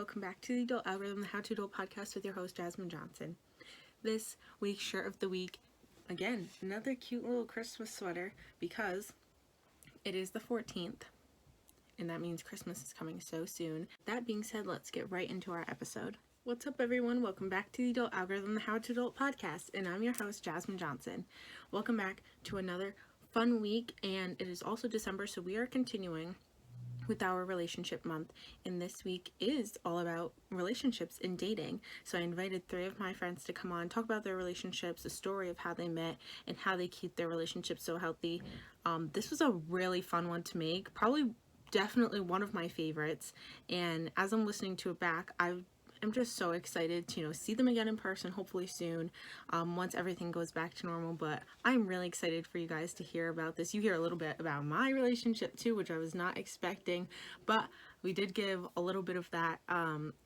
welcome back to the Adult Algorithm, the How to Adult podcast with your host, Jasmine Johnson. This week's shirt of the week, again, another cute little Christmas sweater because it is the 14th, and that means Christmas is coming so soon. That being said, let's get right into our episode. What's up, everyone? Welcome back to the Adult Algorithm, the How to Adult podcast, and I'm your host, Jasmine Johnson. Welcome back to another fun week, and it is also December, so we are continuing with our relationship month, and this week is all about relationships and dating. So I invited 3 of my friends to come on, talk about their relationships, the story of how they met, and how they keep their relationships so healthy. This was a really fun one to make, definitely one of my favorites, and as I'm listening to it back, I'm just so excited to see them again in person, hopefully soon, once everything goes back to normal. But I'm really excited for you guys to hear about this. You hear a little bit about my relationship too, which I was not expecting, but we did give a little bit of that.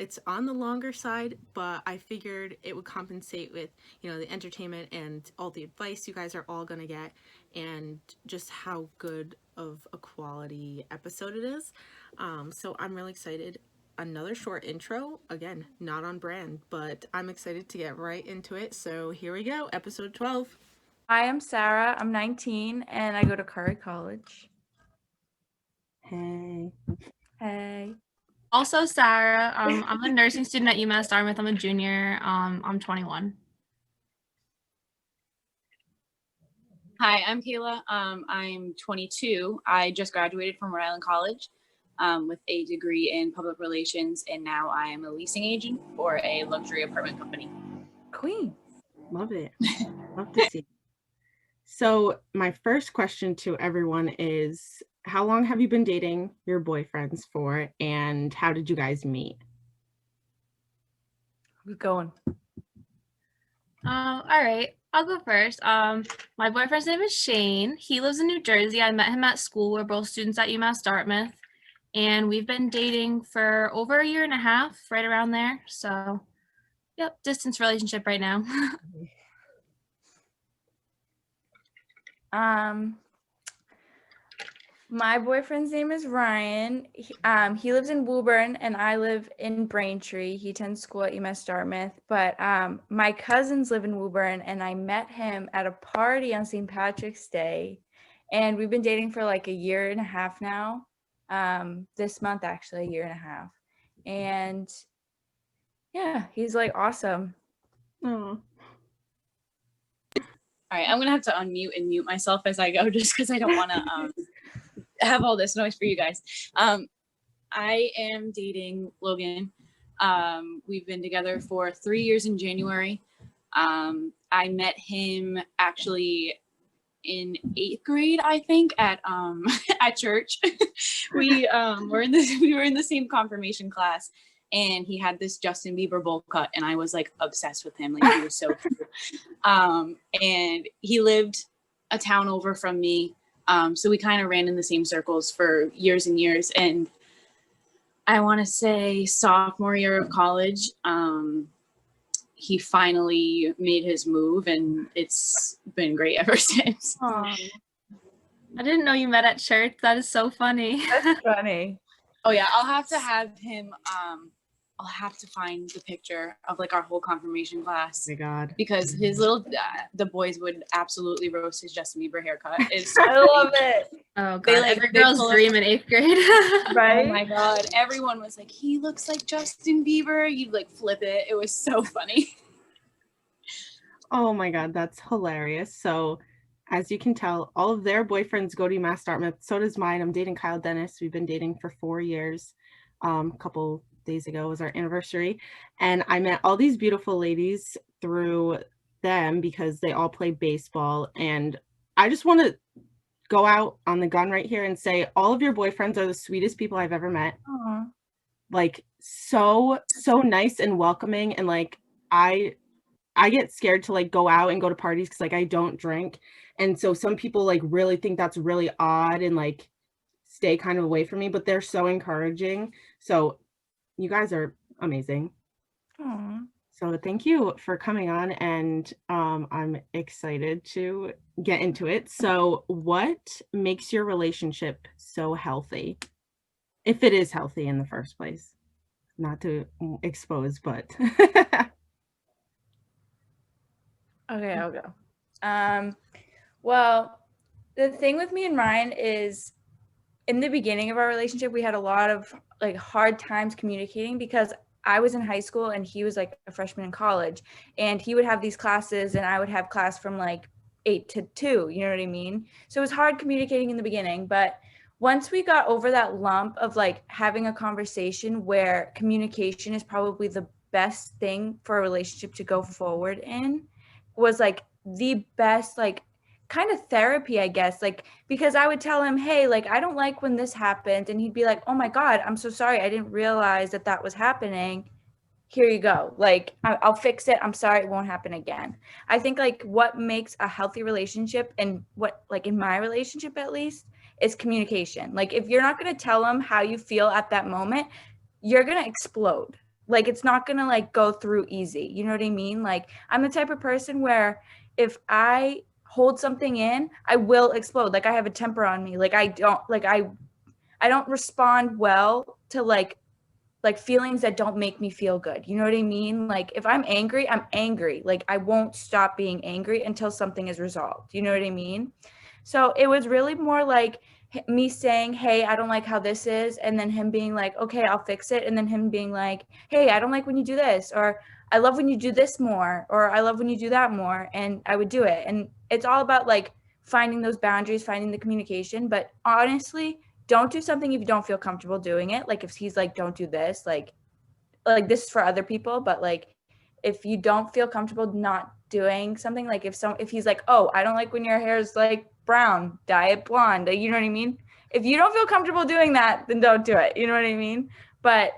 It's on the longer side, but I figured it would compensate with the entertainment and all the advice you guys are all gonna get, and just how good of a quality episode it is. So I'm really excited. Another short intro, again, not on brand, but I'm excited to get right into it. So here we go, episode 12. Hi, I'm Sarah. I'm 19 and I go to Curry College. Hey. Also, Sarah. I'm a nursing student at UMass Dartmouth. I'm a junior. I'm 21. Hi, I'm Kayla. I'm 22. I just graduated from Rhode Island College with a degree in public relations, and now I am a leasing agent for a luxury apartment company. Queen. Love it. Love to see. So my first question to everyone is, how long have you been dating your boyfriends for, and how did you guys meet? Who's going? All right, I'll go first. My boyfriend's name is Shane. He lives in New Jersey. I met him at school. We're both students at UMass Dartmouth, and we've been dating for over a year and a half, right around there. So, yep, distance relationship right now. My boyfriend's name is Ryan. He lives in Woburn and I live in Braintree. He attends school at UMass Dartmouth, but my cousins live in Woburn and I met him at a party on St. Patrick's Day, and we've been dating for like a year and a half now. This month, actually, a year and a half. And yeah, he's like awesome. Oh. All right, I'm gonna have to unmute and mute myself as I go, just because I don't want to have all this noise for you guys. I am dating Logan. We've been together for 3 years in January. I met him actually in 8th grade, I think, at at church. We were in the same confirmation class, and he had this Justin Bieber bowl cut, and I was like obsessed with him. Like, he was so cute. And he lived a town over from me. So we kind of ran in the same circles for years and years. And I want to say sophomore year of college, he finally made his move, and it's been great ever since. I didn't know you met at church. That is so funny. That's funny. Oh yeah, I'll have to have him. I'll have to find the picture of like our whole confirmation class. Oh my God. Because his the boys would absolutely roast his Justin Bieber haircut. I love it. Oh God, every girl's dream in 8th grade. Right? Oh my God, everyone was like, he looks like Justin Bieber. You'd like flip it. It was so funny. Oh my God, that's hilarious. So as you can tell, all of their boyfriends go to UMass Dartmouth. So does mine. I'm dating Kyle Dennis. We've been dating for 4 years. A couple days ago was our anniversary, and I met all these beautiful ladies through them because they all play baseball. And I just want to go out on the gun right here and say all of your boyfriends are the sweetest people I've ever met. Aww. Like, so nice and welcoming, and like I get scared to like go out and go to parties because like I don't drink, and so some people like really think that's really odd and like stay kind of away from me, but they're so encouraging. So you guys are amazing. Aww. So thank you for coming on, and I'm excited to get into it. So what makes your relationship so healthy, if it is healthy in the first place? not to expose, but Okay, I'll go. Well, the thing with me and Ryan is in the beginning of our relationship, we had a lot of like hard times communicating because I was in high school and he was like a freshman in college, and he would have these classes and I would have class from like 8 to 2, you know what I mean? So it was hard communicating in the beginning, but once we got over that lump of like having a conversation where communication is probably the best thing for a relationship to go forward in, was like the best like kind of therapy, I guess, like because I would tell him, hey, like I don't like when this happened, and he'd be like, oh my god, I'm so sorry, I didn't realize that that was happening. Here you go, like I'll fix it, I'm sorry, it won't happen again. I think like what makes a healthy relationship, and what like in my relationship at least, is communication. Like if you're not going to tell them how you feel at that moment, you're going to explode. Like it's not going to like go through easy, you know what I mean? Like I'm the type of person where if I hold something in, I will explode. Like I have a temper on me. Like I don't respond well to like feelings that don't make me feel good. You know what I mean? Like if I'm angry, I'm angry. Like I won't stop being angry until something is resolved. You know what I mean? So it was really more like me saying, hey, I don't like how this is, and then him being like, okay, I'll fix it, and then him being like, hey, I don't like when you do this, or I love when you do this more, or I love when you do that more, and I would do it. And it's all about like finding those boundaries, finding the communication. But honestly, don't do something if you don't feel comfortable doing it. Like if he's like, don't do this, like this is for other people, but like if you don't feel comfortable not doing something, like if he's like, oh, I don't like when your hair is like brown, dye it blonde, you know what I mean? If you don't feel comfortable doing that, then don't do it, you know what I mean? But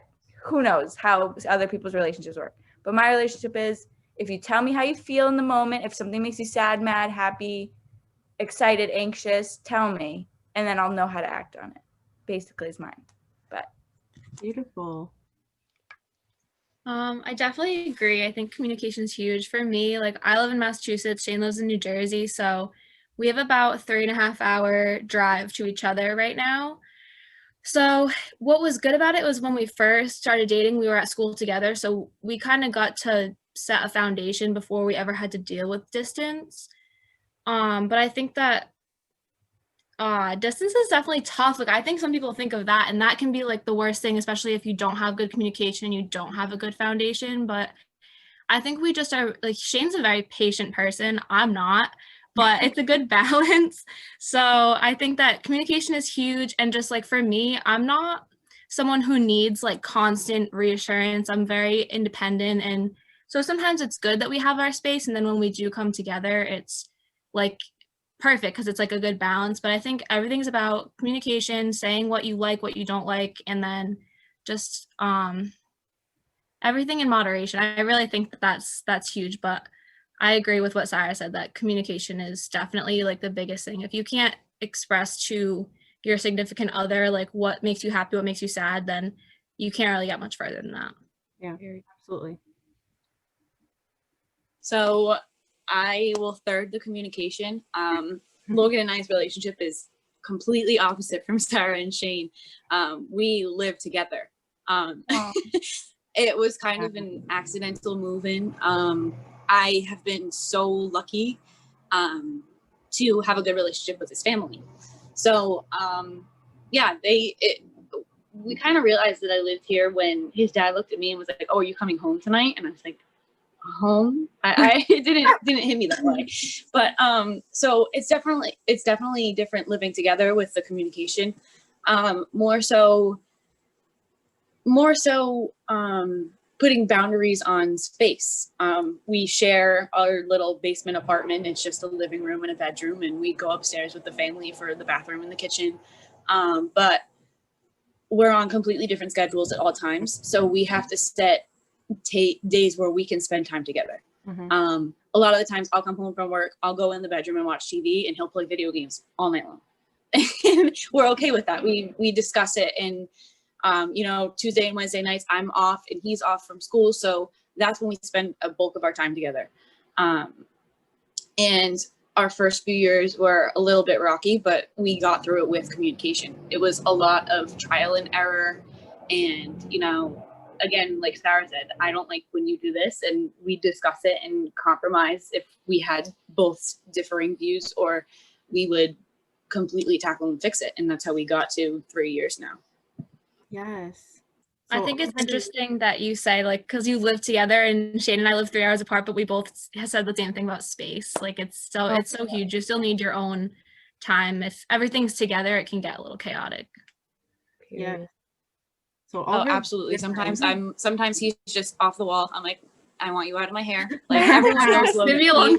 who knows how other people's relationships work. But my relationship is, if you tell me how you feel in the moment, if something makes you sad, mad, happy, excited, anxious, tell me, and then I'll know how to act on it, basically, is mine. But beautiful. I definitely agree. I think communication is huge for me. Like I live in Massachusetts, Shane lives in New Jersey, so we have about 3.5 hour drive to each other right now. So what was good about it was when we first started dating, we were at school together, so we kind of got to set a foundation before we ever had to deal with distance. But I think that distance is definitely tough. Like I think some people think of that, and that can be like the worst thing, especially if you don't have good communication, you don't have a good foundation. But I think we just are like, Shane's a very patient person. I'm not, but it's a good balance. So I think that communication is huge. And just like for me, I'm not someone who needs like constant reassurance. I'm very independent. And so sometimes it's good that we have our space. And then when we do come together, it's like perfect because it's like a good balance. But I think everything's about communication, saying what you like, what you don't like, and then just everything in moderation. I really think that that's huge. But I agree with what Sarah said, that communication is definitely like the biggest thing. If you can't express to your significant other like what makes you happy, what makes you sad, then you can't really get much further than that. Yeah, absolutely. So I will third the communication. Logan and I's relationship is completely opposite from Sarah and Shane. We live together. It was kind of an accidental move-in. I have been so lucky to have a good relationship with his family. So yeah, we kind of realized that I lived here when his dad looked at me and was like, "Oh, are you coming home tonight?" And I was like, "Home?" I it didn't hit me that way. But so it's definitely different living together with the communication. More so putting boundaries on space. We share our little basement apartment. It's just a living room and a bedroom, and we go upstairs with the family for the bathroom and the kitchen. But we're on completely different schedules at all times, so we have to set days where we can spend time together. Mm-hmm. A lot of the times I'll come home from work, I'll go in the bedroom and watch TV, and he'll play video games all night long. And we're okay with that. We discuss it, and Tuesday and Wednesday nights I'm off and he's off from school, so that's when we spend a bulk of our time together. And our first few years were a little bit rocky, but we got through it with communication. It was a lot of trial and error, and again, like Sarah said, I don't like when you do this, and we discuss it and compromise if we had both differing views, or we would completely tackle and fix it. And that's how we got to 3 years now. Yes. I So think it's already- interesting that you say, like, because you live together, and Shane and I live 3 hours apart, but we both have said the same thing about space. Like, it's so huge. You still need your own time. If everything's together, it can get a little chaotic. Yeah. Period. So Oh, already absolutely. different. Sometimes he's just off the wall. I'm like, I want you out of my hair. Like everyone knows Logan. Leave me alone.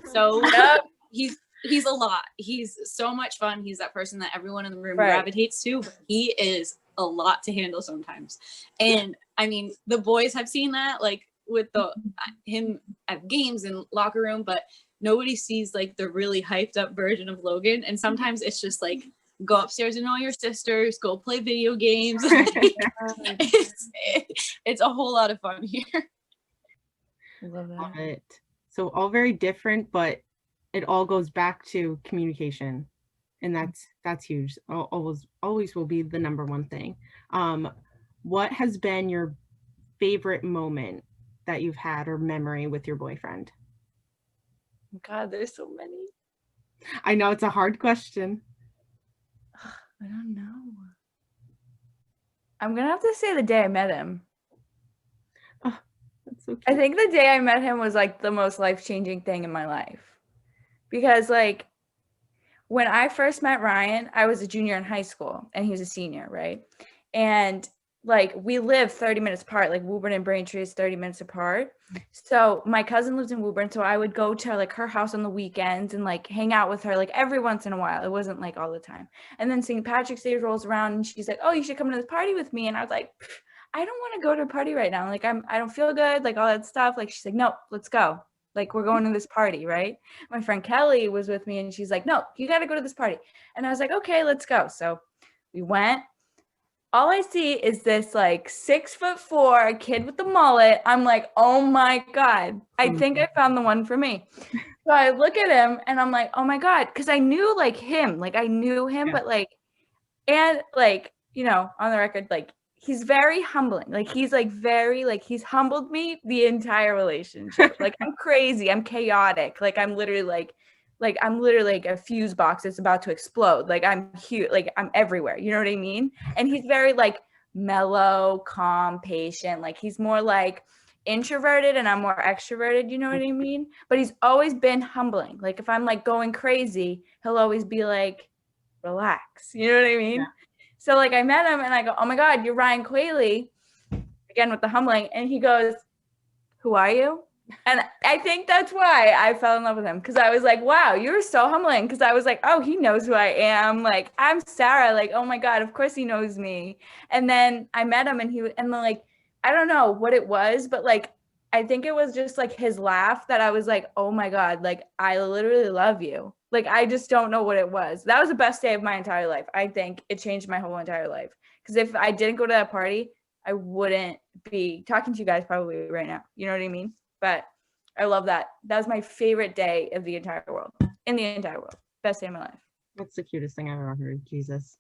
He's a lot. He's so much fun. He's that person that everyone in the room Right. gravitates to. But he is a lot to handle sometimes. And I mean, the boys have seen that, like with him at games and locker room, but nobody sees like the really hyped up version of Logan. And sometimes it's just like, go upstairs and know your sisters, go play video games. It's a whole lot of fun here. I love Love that. it. So all very different, but it all goes back to communication, and that's huge. Always will be the number one thing. What has been your favorite moment that you've had or memory with your boyfriend? God, there's so many. I know it's a hard question. I don't know. I'm gonna have to say the day I met him. That's so cute. I think the day I met him was like the most life-changing thing in my life. Because like when I first met Ryan, I was a junior in high school and he was a senior, right? And like we live 30 minutes apart, like Woburn and Braintree is 30 minutes apart. So my cousin lives in Woburn, so I would go to like her house on the weekends and like hang out with her like every once in a while. It wasn't like all the time. And then St. Patrick's Day rolls around and she's like, "Oh, you should come to this party with me." And I was like, "I don't want to go to a party right now. Like I don't feel good, like all that stuff." Like she's like, "No, let's go. Like we're going to this party," right? My friend Kelly was with me and she's like, "No, you got to go to this party." And I was like, "Okay, let's go." So we went. All I see is this like 6'4" kid with the mullet. I'm like, oh my God, I think I found the one for me. So I look at him and I'm like, oh my God, because I knew like him, like I knew him, Yeah. but like, and like, you know, on the record, like he's very humbling. Like he's like very, like he's humbled me the entire relationship. Like I'm crazy, I'm chaotic. Like I'm literally like a fuse box that's about to explode. Like I'm huge, like I'm everywhere. You know what I mean? And he's very like mellow, calm, patient. Like he's more like introverted and I'm more extroverted. You know what I mean? But he's always been humbling. Like if I'm like going crazy, he'll always be like, relax. You know what I mean? Yeah. So like I met him and I go, "Oh my God, you're Ryan Quayle." Again with the humbling. And he goes, "Who are you?" And I think that's why I fell in love with him, because I was like, wow, you're so humbling. Because I was like, oh, he knows who I am. Like, I'm Sarah. Like, oh my God, of course he knows me. And then I met him and then like, I don't know what it was, but like, I think it was just like his laugh that I was like, oh my God, like, I literally love you. Like, I just don't know what it was. That was the best day of my entire life. I think it changed my whole entire life. Because if I didn't go to that party, I wouldn't be talking to you guys probably right now. You know what I mean? But I love that. That was my favorite day of the entire world. In the entire world. Best day of my life. That's the cutest thing I've ever heard. Jesus.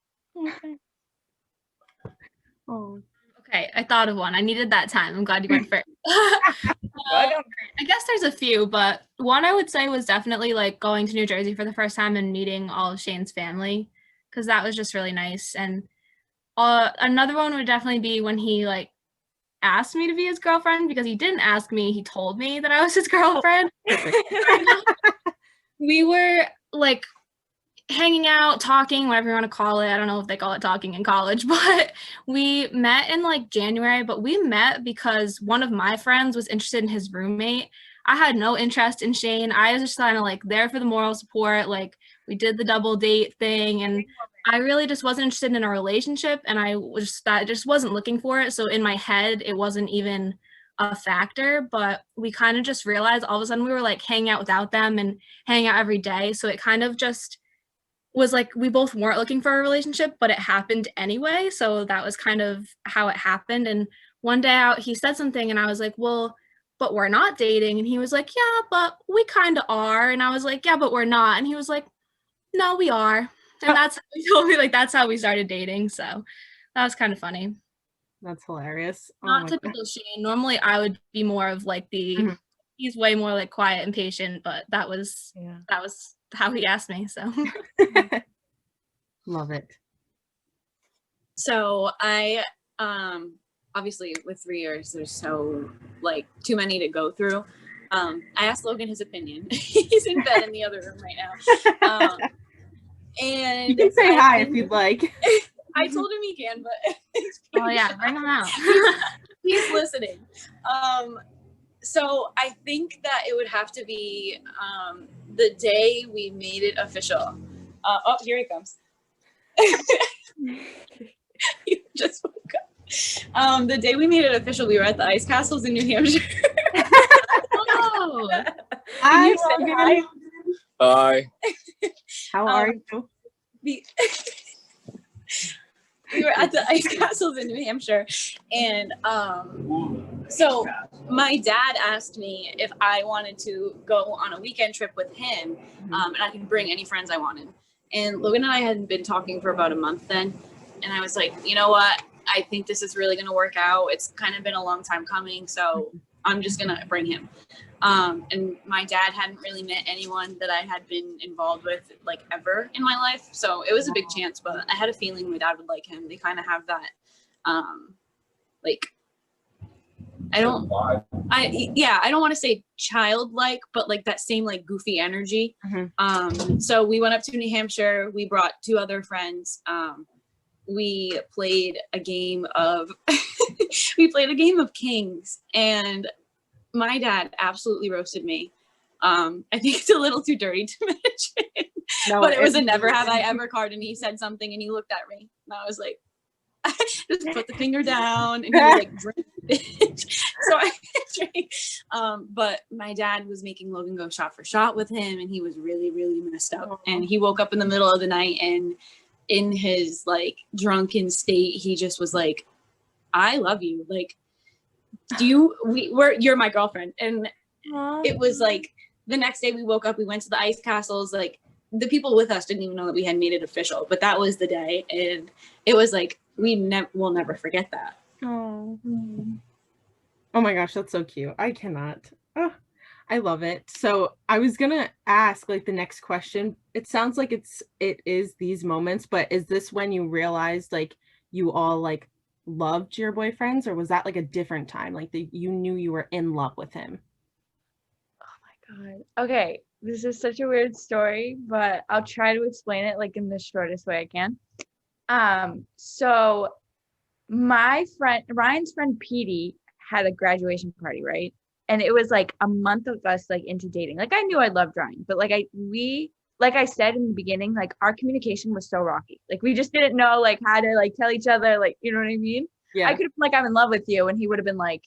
Oh. Okay, I thought of one. I needed that time. I'm glad you went first. I guess there's a few, but one I would say was definitely like going to New Jersey for the first time and meeting all of Shane's family, because that was just really nice. And another one would definitely be when he like asked me to be his girlfriend, because he didn't ask me, he told me that I was his girlfriend. We were like hanging out, talking, whatever you want to call it. I don't know if they call it talking in college, but we met in like January. But we met because one of my friends was interested in his roommate. I had no interest in Shane. I was just kind of like there for the moral support. Like we did the double date thing, and I really just wasn't interested in a relationship, and I just wasn't looking for it. So in my head, it wasn't even a factor, but we kind of just realized all of a sudden we were like hanging out without them and hanging out every day. So it kind of just was like we both weren't looking for a relationship, but it happened anyway. So that was kind of how it happened. And one day out, he said something and I was like, well, but we're not dating. And he was like, yeah, but we kind of are. And I was like, yeah, but we're not. And he was like, no, we are. And that's how he told me, like, that's how we started dating. So that was kind of funny. That's hilarious. Oh Not my God. typical Shane. Normally I would be more of like the Mhm. he's way more like quiet and patient, but that was how he asked me. So Love it. So I obviously with 3 years there's so like too many to go through. I asked Logan his opinion. He's in bed in the other room right now. And You can say I hi if think- you'd like. I told him he can, but he's oh pretty yeah, shy. bring him out. He's listening. So I think that it would have to be the day we made it official. Oh, here he comes. He just woke up. The day we made it official, we were at the ice castles in New Hampshire. Oh, Hi, you say Logan. hi? Hi. How are you? The- we were at the ice castles in New Hampshire, and so my dad asked me if I wanted to go on a weekend trip with him, and I could bring any friends I wanted. And Logan and I hadn't been talking for about a month then, and I was like, you know what? I think this is really going to work out. It's kind of been a long time coming, so I'm just going to bring him. And my dad hadn't really met anyone that I had been involved with like ever in my life. So it was a big chance, but I had a feeling my dad would like him. They kind of have that, like, I don't want to say childlike, but like that same like goofy energy. So we went up to New Hampshire. We brought 2 other friends. We played a game of, Kings, and my dad absolutely roasted me. I think it's a little too dirty to mention, but it was a never have I ever card, and he said something and he looked at me and I was like, just put the finger down, and he was like, drink, bitch. So I drank. But my dad was making Logan go shot for shot with him, and he was really, really messed up. And he woke up in the middle of the night, and in his like drunken state, he just was like, I love you. Like, you're my girlfriend. And it was like the next day we woke up, we went to the ice castles. Like, the people with us didn't even know that we had made it official, but that was the day. And it was like, we'll never forget that. Oh my gosh, that's so cute. I cannot. Oh, I love it. So I was gonna ask like the next question. It sounds like it is these moments, but is this when you realized like you all like loved your boyfriends, or was that like a different time? Like you knew you were in love with him? Oh my God. Okay, this is such a weird story, but I'll try to explain it like in the shortest way I can. So my friend, Ryan's friend Petey, had a graduation party, right? And it was like a month of us like into dating. Like, I knew I loved Ryan, but like I said in the beginning, like our communication was so rocky. Like, we just didn't know like how to like tell each other, like, you know what I mean? Yeah. I could have been like, I'm in love with you, and he would have been like,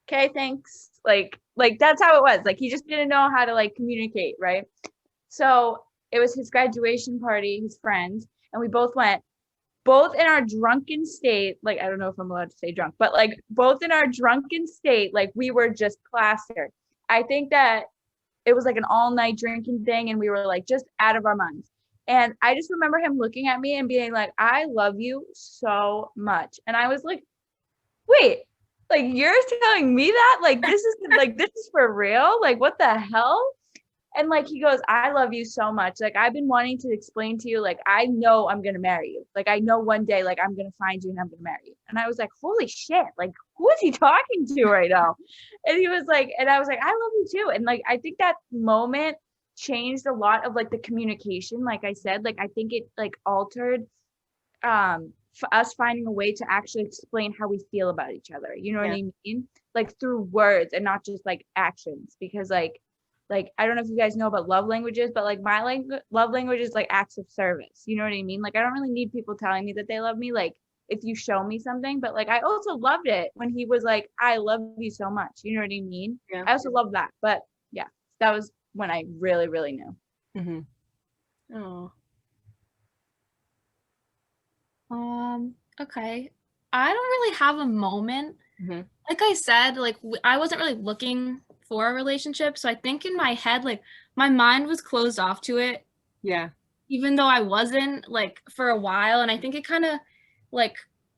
okay, thanks. Like that's how it was. Like, he just didn't know how to like communicate, right? So it was his graduation party, his friends, and we both went, both in our drunken state. Like, I don't know if I'm allowed to say drunk, but like both in our drunken state, like we were just plastered. I think that it was like an all night drinking thing, and we were like just out of our minds. And I just remember him looking at me and being like, I love you so much. And I was like, wait, like you're telling me that? Like, this is for real? Like, what the hell? And like, he goes, I love you so much. Like, I've been wanting to explain to you, like, I know I'm going to marry you. Like, I know one day, like, I'm going to find you and I'm going to marry you. And I was like, holy shit. Like, who is he talking to right now? And he was like, and I was like, I love you too. And like, I think that moment changed a lot of like the communication. Like I said, like, I think it like altered for us finding a way to actually explain how we feel about each other. You know what I mean? Like, through words and not just like actions. Because like I don't know if you guys know about love languages, but like my love language is like acts of service. You know what I mean? Like, I don't really need people telling me that they love me. Like, if you show me something, but like I also loved it when he was like, I love you so much. You know what I mean? Yeah. I also love that. But yeah, that was when I really, really knew. Mm-hmm. Oh. Okay. I don't really have a moment. Mm-hmm. Like I said, like I wasn't really looking for a relationship, so I think in my head, like my mind was closed off to it, Yeah. even though I wasn't, like, for a while. And I think it kind of like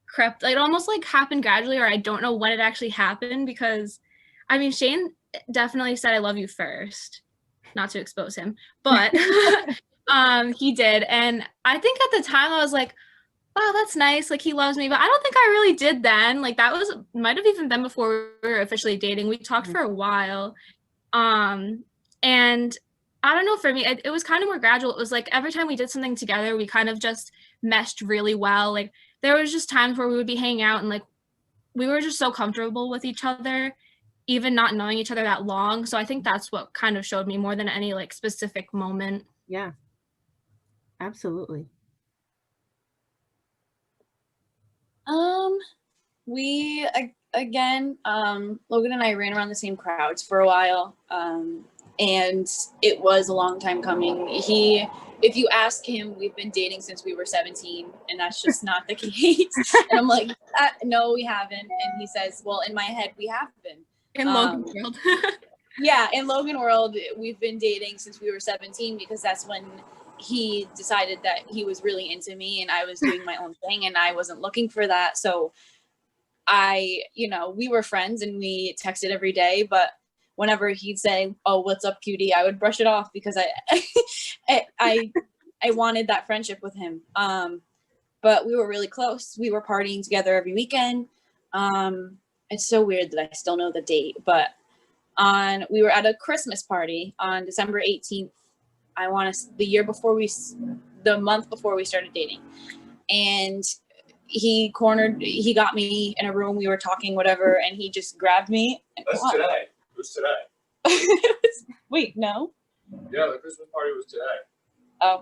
crept, like, it almost like happened gradually, or I don't know when it actually happened, because I mean, Shane definitely said I love you first, not to expose him, but he did. And I think at the time I was like, wow, that's nice, like he loves me, but I don't think I really did then. Like that was might have even been before we were officially dating. We talked for a while. And I don't know, for me, it was kind of more gradual. It was like every time we did something together, we kind of just meshed really well. Like there was just times where we would be hanging out and like we were just so comfortable with each other, even not knowing each other that long. So I think that's what kind of showed me more than any like specific moment. Yeah, absolutely. We again, Logan and I ran around the same crowds for a while, and it was a long time coming. If you ask him, we've been dating since we were 17, and that's just not the case. And I'm like, no, we haven't. And he says, well, in my head, we have been. In Logan's world. Yeah, in Logan world, we've been dating since we were 17 because that's when he decided that he was really into me and I was doing my own thing and I wasn't looking for that. So we were friends and we texted every day, but whenever he'd say, "Oh, what's up, cutie?" I would brush it off because I wanted that friendship with him. But we were really close. We were partying together every weekend. It's so weird that I still know the date, but we were at a Christmas party on December 18th. The month before we started dating, and he got me in a room. We were talking, whatever, and he just grabbed me. That's today. It was today. Wait, no. Yeah, the Christmas party was today.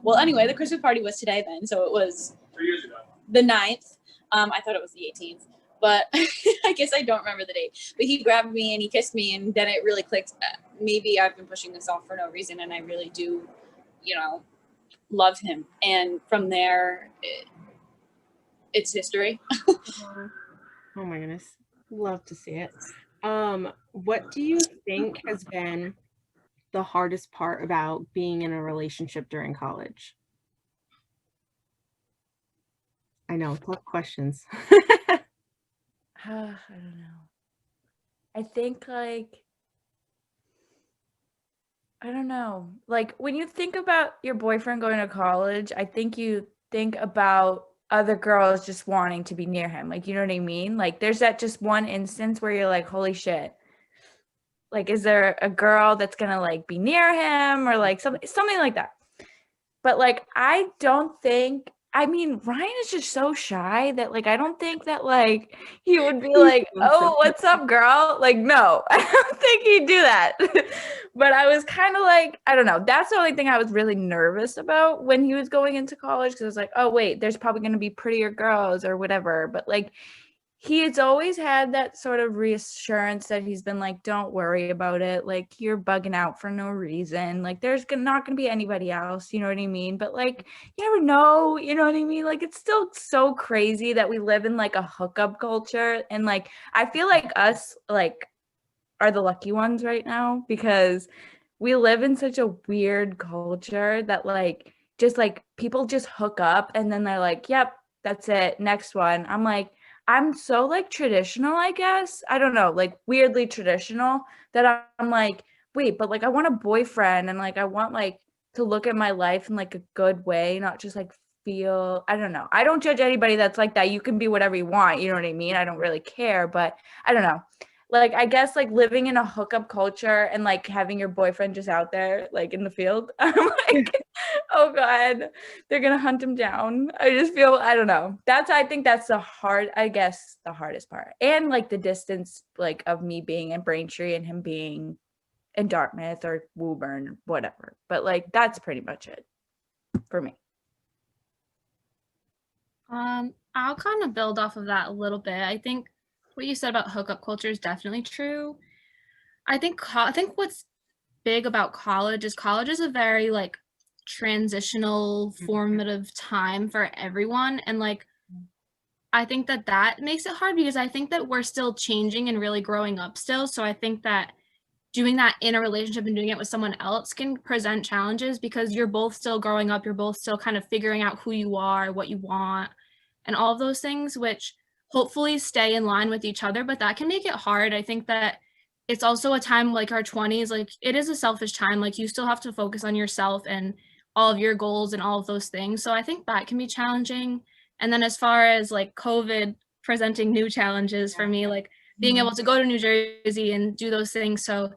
Well, anyway, the Christmas party was today then, so it was 3 years ago. the 9th. I thought it was the 18th, but I guess I don't remember the date. But he grabbed me and he kissed me, and then it really clicked. Maybe I've been pushing this off for no reason, and I really do, love him. And from there, it's history. Oh my goodness. Love to see it. What do you think has been the hardest part about being in a relationship during college? I know, tough questions. I don't know. I think I don't know. Like when you think about your boyfriend going to college, I think you think about other girls just wanting to be near him. Like, you know what I mean? Like there's that just one instance where you're like, holy shit. Like, is there a girl that's gonna like be near him or like something like that? But like, Ryan is just so shy that like, I don't think that like he would be like, oh, what's up, girl? Like, no, I don't think he'd do that. But I was kind of like, I don't know. That's the only thing I was really nervous about when he was going into college. Cause I was like, oh wait, there's probably going to be prettier girls or whatever. But like, he has always had that sort of reassurance that he's been like, don't worry about it. Like, you're bugging out for no reason. Like, there's not going to be anybody else. You know what I mean? But like, you never know. You know what I mean? Like, it's still so crazy that we live in like a hookup culture. And like, I feel like us like are the lucky ones right now because we live in such a weird culture that like, just like people just hook up and then they're like, yep, that's it. Next one. I'm like, I'm so like traditional, I guess. I don't know, like weirdly traditional that I'm like, wait, but like I want a boyfriend and like I want like to look at my life in like a good way, not just like feel, I don't know. I don't judge anybody that's like that. You can be whatever you want, you know what I mean? I don't really care, but I don't know. Like, I guess like living in a hookup culture and like having your boyfriend just out there like in the field, I'm like, oh God, they're gonna hunt him down. I just feel, I don't know. I think that's the hardest part. And like the distance like of me being in Braintree and him being in Dartmouth or Woburn, whatever. But like, that's pretty much it for me. I'll kind of build off of that a little bit. I think what you said about hookup culture is definitely true. I think what's big about college is a very like transitional, formative time for everyone, and like I think that makes it hard because I think that we're still changing and really growing up still. So I think that doing that in a relationship and doing it with someone else can present challenges because you're both still growing up, you're both still kind of figuring out who you are, what you want, and all of those things, which hopefully stay in line with each other, but that can make it hard. I think that it's also a time like our 20s, like it is a selfish time. Like you still have to focus on yourself and all of your goals and all of those things. So I think that can be challenging. And then as far as like COVID presenting new challenges for me, like being able to go to New Jersey and do those things. So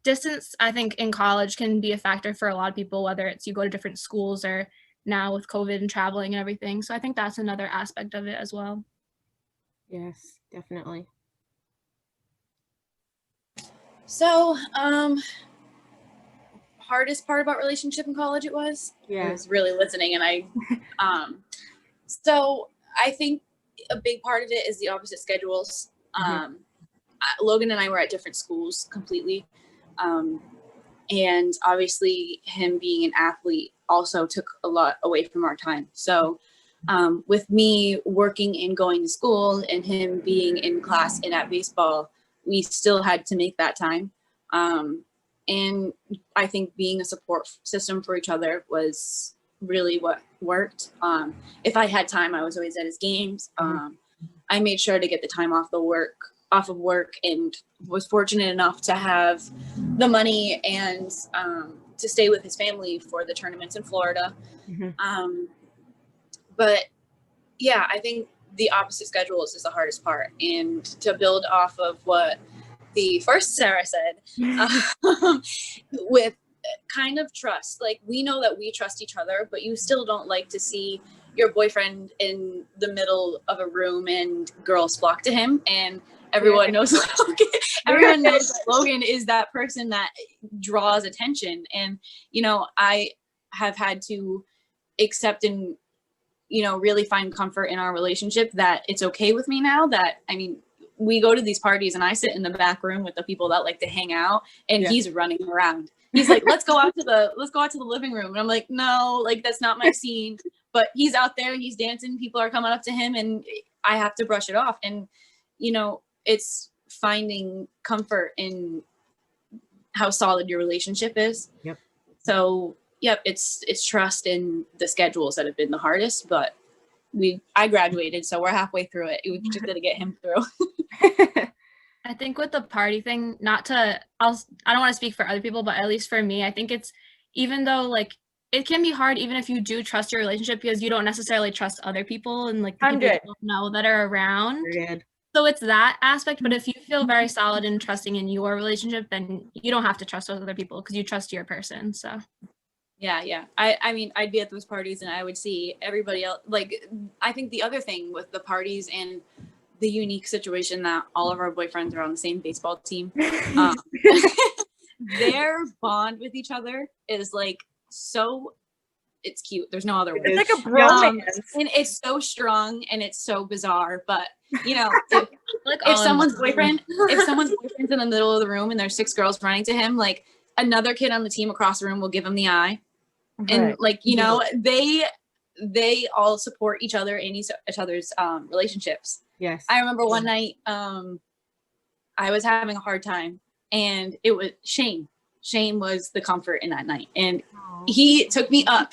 distance, I think in college can be a factor for a lot of people, whether it's you go to different schools or now with COVID and traveling and everything. So I think that's another aspect of it as well. Yes, definitely. So, hardest part about relationship in college I Yeah. was really listening, and so I think a big part of it is the opposite schedules. Logan and I were at different schools completely. And obviously him being an athlete also took a lot away from our time. So with me working and going to school and him being in class and at baseball, we still had to make that time. And I think being a support system for each other was really what worked. If I had time, I was always at his games. I made sure to get the time off of work and was fortunate enough to have the money and to stay with his family for the tournaments in Florida. But yeah, I think the opposite schedules is the hardest part. And to build off of what the first Sarah said, with kind of trust, like we know that we trust each other, but you still don't like to see your boyfriend in the middle of a room and girls flock to him, and everyone knows Logan. Everyone knows that Logan is that person that draws attention. And, you know, I have had to accept and, you know, really find comfort in our relationship that it's okay with me now that, I mean, we go to these parties and I sit in the back room with the people that like to hang out, and he's running around. He's like, let's go out to the living room. And I'm like, no, like that's not my scene. But he's out there, he's dancing, people are coming up to him, and I have to brush it off. And, you know, it's finding comfort in how solid your relationship is. Yep. So, yep, it's trust in the schedules that have been the hardest, but I graduated, so we're halfway through it. We just got to get him through. I think with the party thing, I don't want to speak for other people, but at least for me, I think it's, even though like it can be hard, even if you do trust your relationship, because you don't necessarily trust other people and like the people you don't know that are around. So it's that aspect. But if you feel very solid and trusting in your relationship, then you don't have to trust those other people because you trust your person. So yeah. I mean, I'd be at those parties and I would see everybody else. Like, I think the other thing with the parties and the unique situation that all of our boyfriends are on the same baseball team, their bond with each other is like so, it's cute. There's no other word. It's like a bromance. And it's so strong and it's so bizarre. But, you know, if someone's boyfriend's in the middle of the room and there's 6 girls running to him, like another kid on the team across the room will give him the eye. Right. And like, you know, they all support each other in each other's relationships. Yes. I remember one night I was having a hard time, and it was Shane. Shane was the comfort in that night, and he took me up.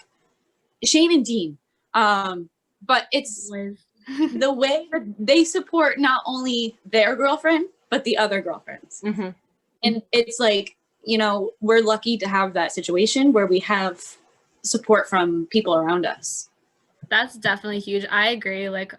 Shane and Dean. But it's the way that they support not only their girlfriend, but the other girlfriends. And it's like, you know, we're lucky to have that situation where we have support from people around us. That's definitely huge. I agree. Like,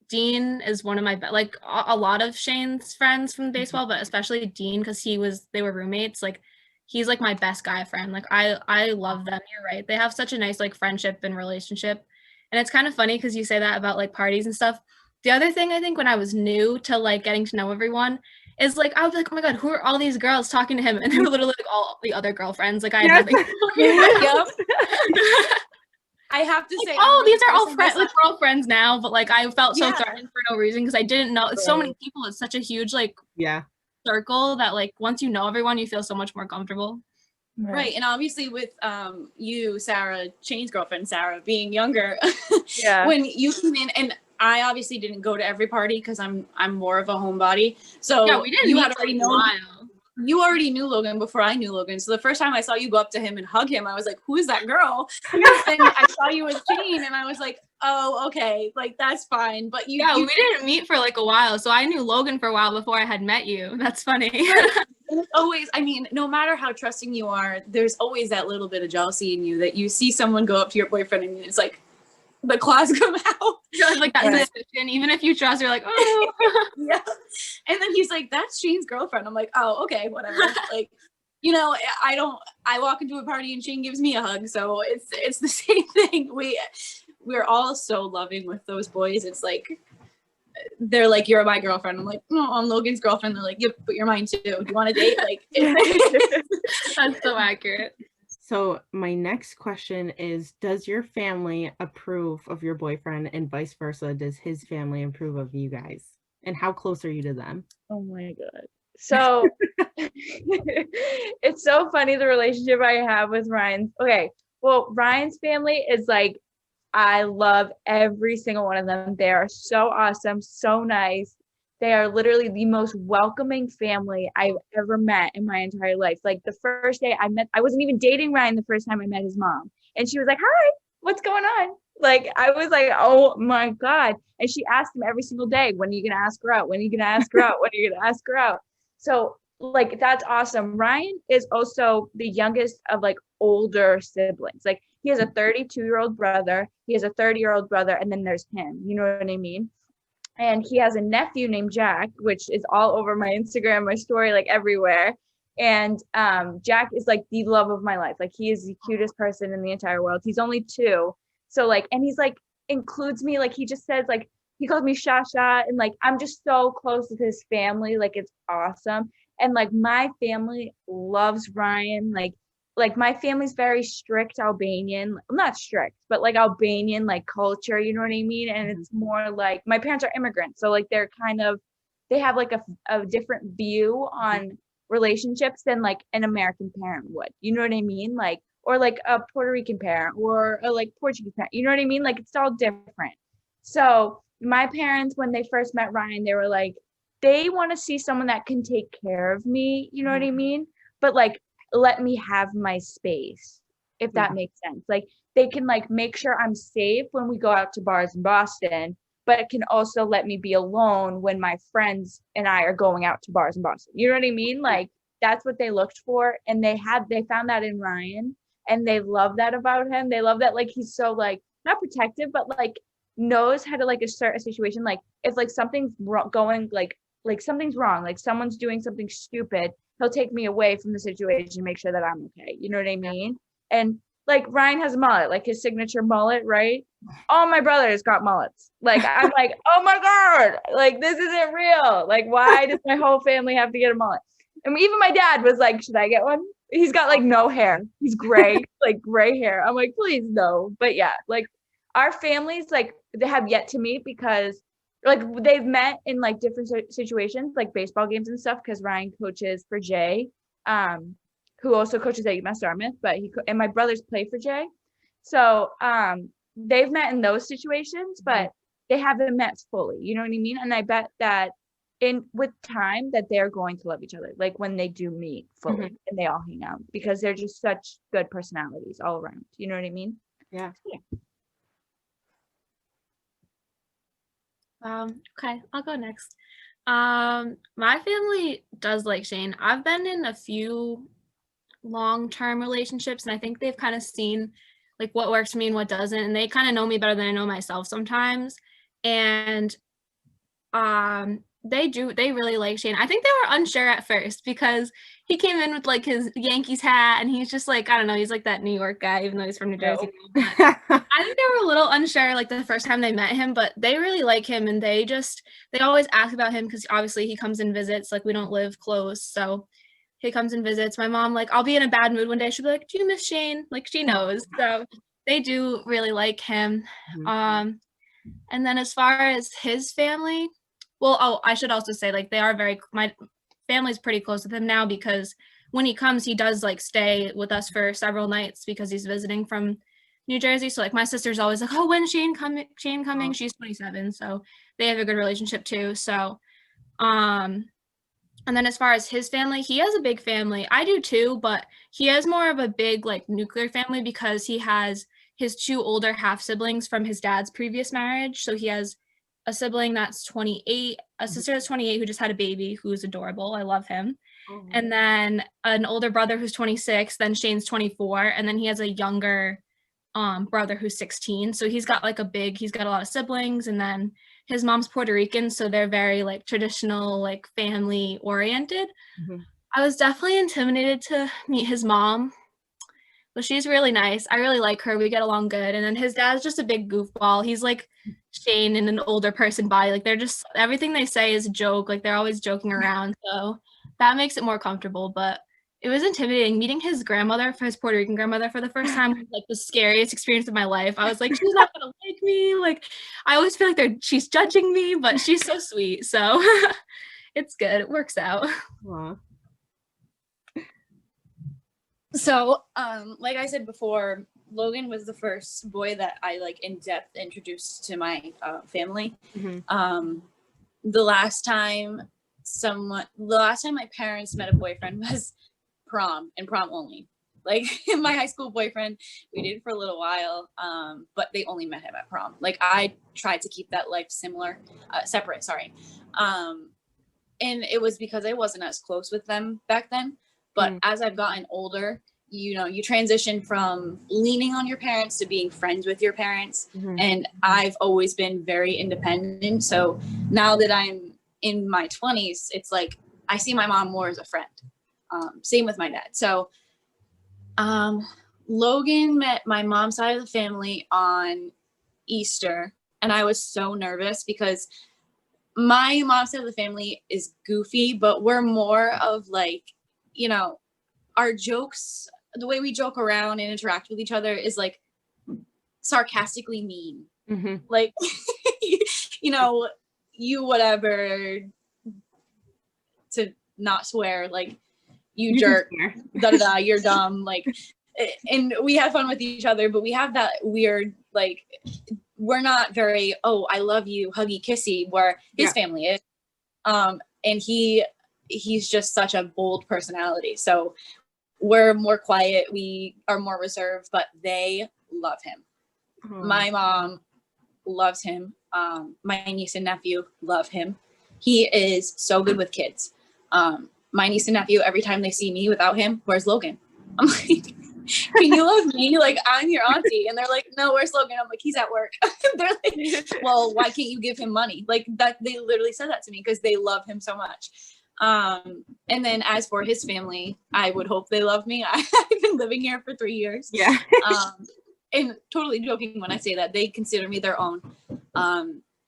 Dean is one of my like a lot of Shane's friends from baseball, but especially Dean, because they were roommates. Like, he's like my best guy friend. Like, I love them. You're right. They have such a nice like friendship and relationship. And it's kind of funny because you say that about like parties and stuff. The other thing I think when I was new to like getting to know everyone is like, I was like, oh my God, who are all these girls talking to him? And they were literally like all the other girlfriends. Like, I had nothing. I have to say, these are all friends. Like, we're all friends now, but like I felt so threatened for no reason because I didn't know. It's so many people. It's such a huge like circle that like once you know everyone, you feel so much more comfortable. Right. And obviously with you, Sarah, Shane's girlfriend, Sarah, being younger, when you came in, and I obviously didn't go to every party because I'm more of a homebody. So we didn't. You had already known. you already knew Logan before I knew Logan. So the first time I saw you go up to him and hug him, I was like, who is that girl? And I saw you with Shane and I was like, oh, okay, like that's fine. But Yeah, we didn't meet for like a while, so I knew Logan for a while before I had met you. That's funny. There's always, I mean, no matter how trusting you are, there's always that little bit of jealousy in you that you see someone go up to your boyfriend and it's like the claws come out. Like that's Yeah. suspicion. Even if you trust, you're like, oh. Yeah. And then he's like, that's Shane's girlfriend. I'm like, oh, okay, whatever. Like, you know, I walk into a party and Shane gives me a hug. So it's the same thing. We're all so loving with those boys. It's like, they're like, you're my girlfriend. I'm like, no, I'm Logan's girlfriend. They're like, yep, but you're mine too. Do you want to date? Like, That's so accurate. So my next question is, does your family approve of your boyfriend and vice versa? Does his family approve of you guys? And how close are you to them? Oh my God. So it's so funny the relationship I have with Ryan's. Okay. Well, Ryan's family is like, I love every single one of them. They are so awesome, so nice. They are literally the most welcoming family I've ever met in my entire life. Like the first day I wasn't even dating Ryan the first time I met his mom. And she was like, hi, what's going on? Like, I was like, oh my God. And she asked him every single day, when are you going to ask her out? When are you going to ask her out? When are you going to ask her out? So like, that's awesome. Ryan is also the youngest of like older siblings. Like he has a 32-year-old brother. He has a 30-year-old brother. And then there's him, you know what I mean? And he has a nephew named Jack, which is all over my Instagram, my story, like everywhere. And Jack is like the love of my life. Like he is the cutest person in the entire world. He's only 2. So like, and he's like, includes me. Like he just says like, he calls me Shasha. And like, I'm just so close with his family. Like it's awesome. And like my family loves Ryan. Like my family's very strict Albanian, not strict, but like Albanian, like culture, you know what I mean? And it's more like my parents are immigrants. So like they're kind of, they have like a different view on relationships than like an American parent would, you know what I mean? Like, or like a Puerto Rican parent or a like Portuguese parent, you know what I mean? Like it's all different. So my parents, when they first met Ryan, they were like, they want to see someone that can take care of me, you know what I mean? But like, let me have my space, if that makes sense. Like they can like make sure I'm safe when we go out to bars in Boston, but it can also let me be alone when my friends and I are going out to bars in Boston. You know what I mean? Like that's what they looked for. And they found that in Ryan and they love that about him. They love that like he's so like not protective, but like knows how to like assert a situation. Like if like something's going like something's wrong, like someone's doing something stupid, he'll take me away from the situation, make sure that I'm okay. You know what I mean? And like Ryan has a mullet, like his signature mullet, right? All my brothers got mullets. Like I'm like, oh my God, like this isn't real. Like why does my whole family have to get a mullet? And even my dad was like, should I get one? He's got like no hair. He's gray, like gray hair. I'm like, please no. But yeah, like our families, like they have yet to meet because like they've met in like different situations, like baseball games and stuff, because Ryan coaches for Jay, who also coaches at UMass Dartmouth, but and my brothers play for Jay. So they've met in those situations, but they haven't met fully, you know what I mean? And I bet that with time that they're going to love each other, like when they do meet fully and they all hang out, because they're just such good personalities all around, you know what I mean? Yeah. Okay, I'll go next. My family does like Shane. I've been in a few long-term relationships, and I think they've kind of seen like what works for me and what doesn't, and they kind of know me better than I know myself sometimes. And they really like Shane. I think they were unsure at first because he came in with like his Yankees hat and he's just like, I don't know, he's like that New York guy, even though he's from New Jersey. I think they were a little unsure like the first time they met him, but they really like him and they always ask about him because obviously he comes and visits, like we don't live close. So he comes and visits. My mom, like I'll be in a bad mood one day. She'll be like, do you miss Shane? Like she knows. So they do really like him. And then as far as his family, well, I should also say like my family's pretty close with him now because when he comes, he does like stay with us for several nights because he's visiting from New Jersey. So like my sister's always like, oh, when's Shane coming? She's 27. So they have a good relationship too. So And then as far as his family, he has a big family. I do too, but he has more of a big like nuclear family because he has his two older half siblings from his dad's previous marriage. So he has a sibling that's 28, a sister that's 28 who just had a baby who's adorable. I love him. And then an older brother who's 26, then Shane's 24, and then he has a younger brother who's 16. So he's got a lot of siblings, and then his mom's Puerto Rican, so they're very like traditional, like family oriented. Mhm. I was definitely intimidated to meet his mom, but she's really nice. I really like her. We get along good. And then his dad's just a big goofball. He's like Shane in an older person body. Like they're just, everything they say is a joke. Like they're always joking around. So that makes it more comfortable. But it was intimidating. Meeting his grandmother, for his Puerto Rican grandmother for the first time, was like the scariest experience of my life. I was like, she's not gonna like me. Like I always feel like she's judging me, but she's so sweet. So it's good. It works out. Aw. So, like I said before, Logan was the first boy that I like in depth introduced to my family. Mhm. The last time my parents met a boyfriend was prom and prom only. Like my high school boyfriend, we dated for a little while, but they only met him at prom. Like I tried to keep that life separate. Sorry, and it was because I wasn't as close with them back then. But as I've gotten older, you transition from leaning on your parents to being friends with your parents. Mhm. And I've always been very independent. So now that I'm in my 20s, it's like I see my mom more as a friend. Same with my dad. So Logan met my mom's side of the family on Easter. And I was so nervous because my mom's side of the family is goofy, but we're more of like, our jokes, the way we joke around and interact with each other is like sarcastically mean. Mhm. Like, you whatever, to not swear, like you jerk, da da da, you're dumb, like, and we have fun with each other, but we have that weird, like, we're not very, oh, I love you, huggy kissy, where his family is. And he's just such a bold personality. So we're more quiet, we are more reserved, but they love him. Aw. My mom loves him. My niece and nephew love him. He is so good with kids. My niece and nephew, every time they see me without him, where's Logan? I'm like, can you love me? Like, I'm your auntie. And they're like, no, where's Logan? I'm like, he's at work. They're like, well, why can't you give him money? Like that, they literally said that to me because they love him so much. And then as for his family, I would hope they love me. I've been living here for 3 years. Yeah. And totally joking when I say that, they consider me their own.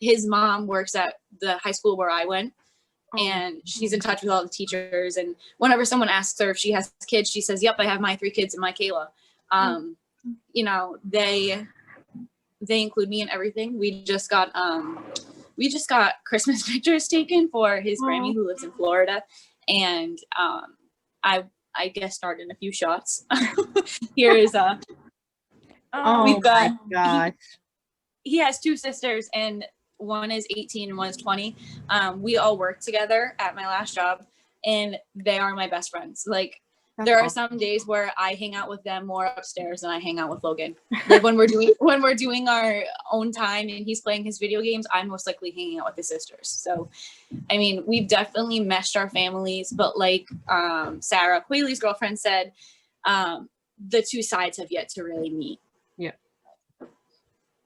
His mom works at the high school where I went, and she's in touch with all the teachers. And whenever someone asks her if she has kids, she says, yep, I have my 3 kids and my Kayla. They include me in everything. We just got Christmas pictures taken for his Grammy, who lives in Florida. And I guess starred in a few shots. Here is Oh we've got, my gosh. he has 2 sisters, and one is 18 and one is 20. We all work together at my last job, and they are my best friends. Like, That's there are awesome. some days where I hang out with them more upstairs than I hang out with Logan. Like when we're doing our own time and he's playing his video games, I'm most likely hanging out with his sisters. So, I mean, we've definitely meshed our families, but like Sarah, Quaylee's girlfriend, said, the 2 sides have yet to really meet. Yeah.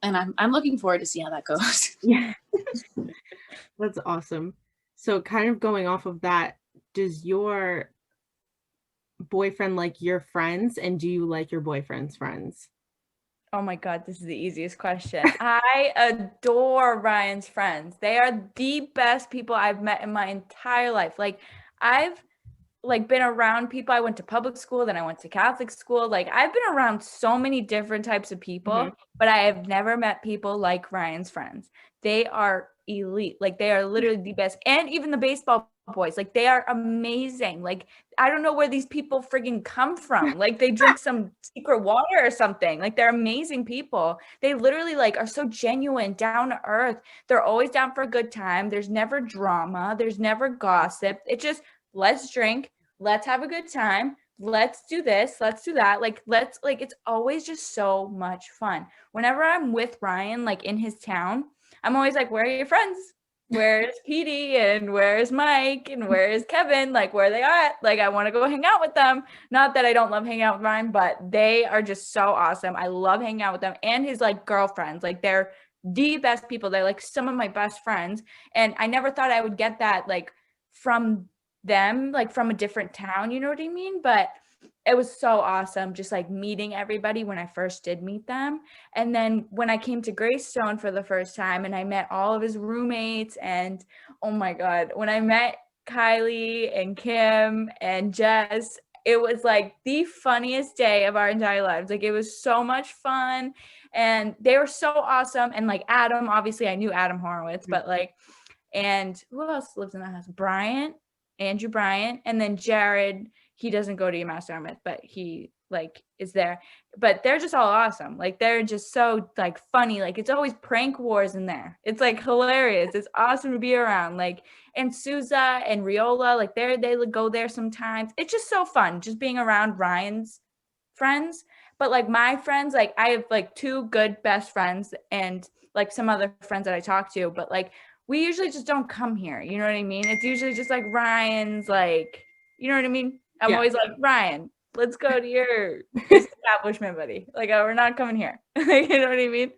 And I'm looking forward to see how that goes. Yeah. That's awesome. So kind of going off of that, does your boyfriend like your friends, and do you like your boyfriend's friends? Oh my God, this is the easiest question. I adore Ryan's friends. They are the best people I've met in my entire life. Like, I've been around people. I went to public school, then I went to Catholic school. Like, I've been around so many different types of people, but I have never met people like Ryan's friends. They are elite. Like, they are literally the best. And even the baseball boys, like, they are amazing. Like, I don't know where these people friggin' come from. Like, they drink some secret water or something. Like, they're amazing people. They literally like are so genuine, down to earth. They're always down for a good time. There's never drama. There's never gossip. It's just let's drink, let's have a good time, let's do this, let's do that. Like, it's always just so much fun. Whenever I'm with Ryan, like in his town, I'm always like, where are your friends? Where's Petey and where's Mike and where's Kevin? Like, where are they at? Like, I want to go hang out with them. Not that I don't love hanging out with Ryan, but they are just so awesome. I love hanging out with them and his like girlfriends. Like, they're the best people. They're like some of my best friends. And I never thought I would get that like from them, like from a different town, you know what I mean? But it was so awesome just like meeting everybody when I first did meet them. And then when I came to Greystone for the first time and I met all of his roommates, and oh my God, when I met Kylie and Kim and Jess, it was like the funniest day of our entire lives. Like, it was so much fun and they were so awesome. And like Adam, obviously I knew Adam Horowitz, but like, and who else lives in the house? Andrew Bryant, and then Jared. He doesn't go to UMass Dartmouth, but he like is there. But they're just all awesome. Like, they're just so like funny. Like, it's always prank wars in there. It's like hilarious. It's awesome to be around. Like, and Souza and Riola, like they go there sometimes. It's just so fun just being around Ryan's friends. But like my friends, like I have like 2 good best friends and like some other friends that I talk to, but like we usually just don't come here. You know what I mean? It's usually just like Ryan's, like, you know what I mean? I'm always like, Ryan, let's go to your establishment, buddy. Like, oh, we're not coming here. You know what I mean?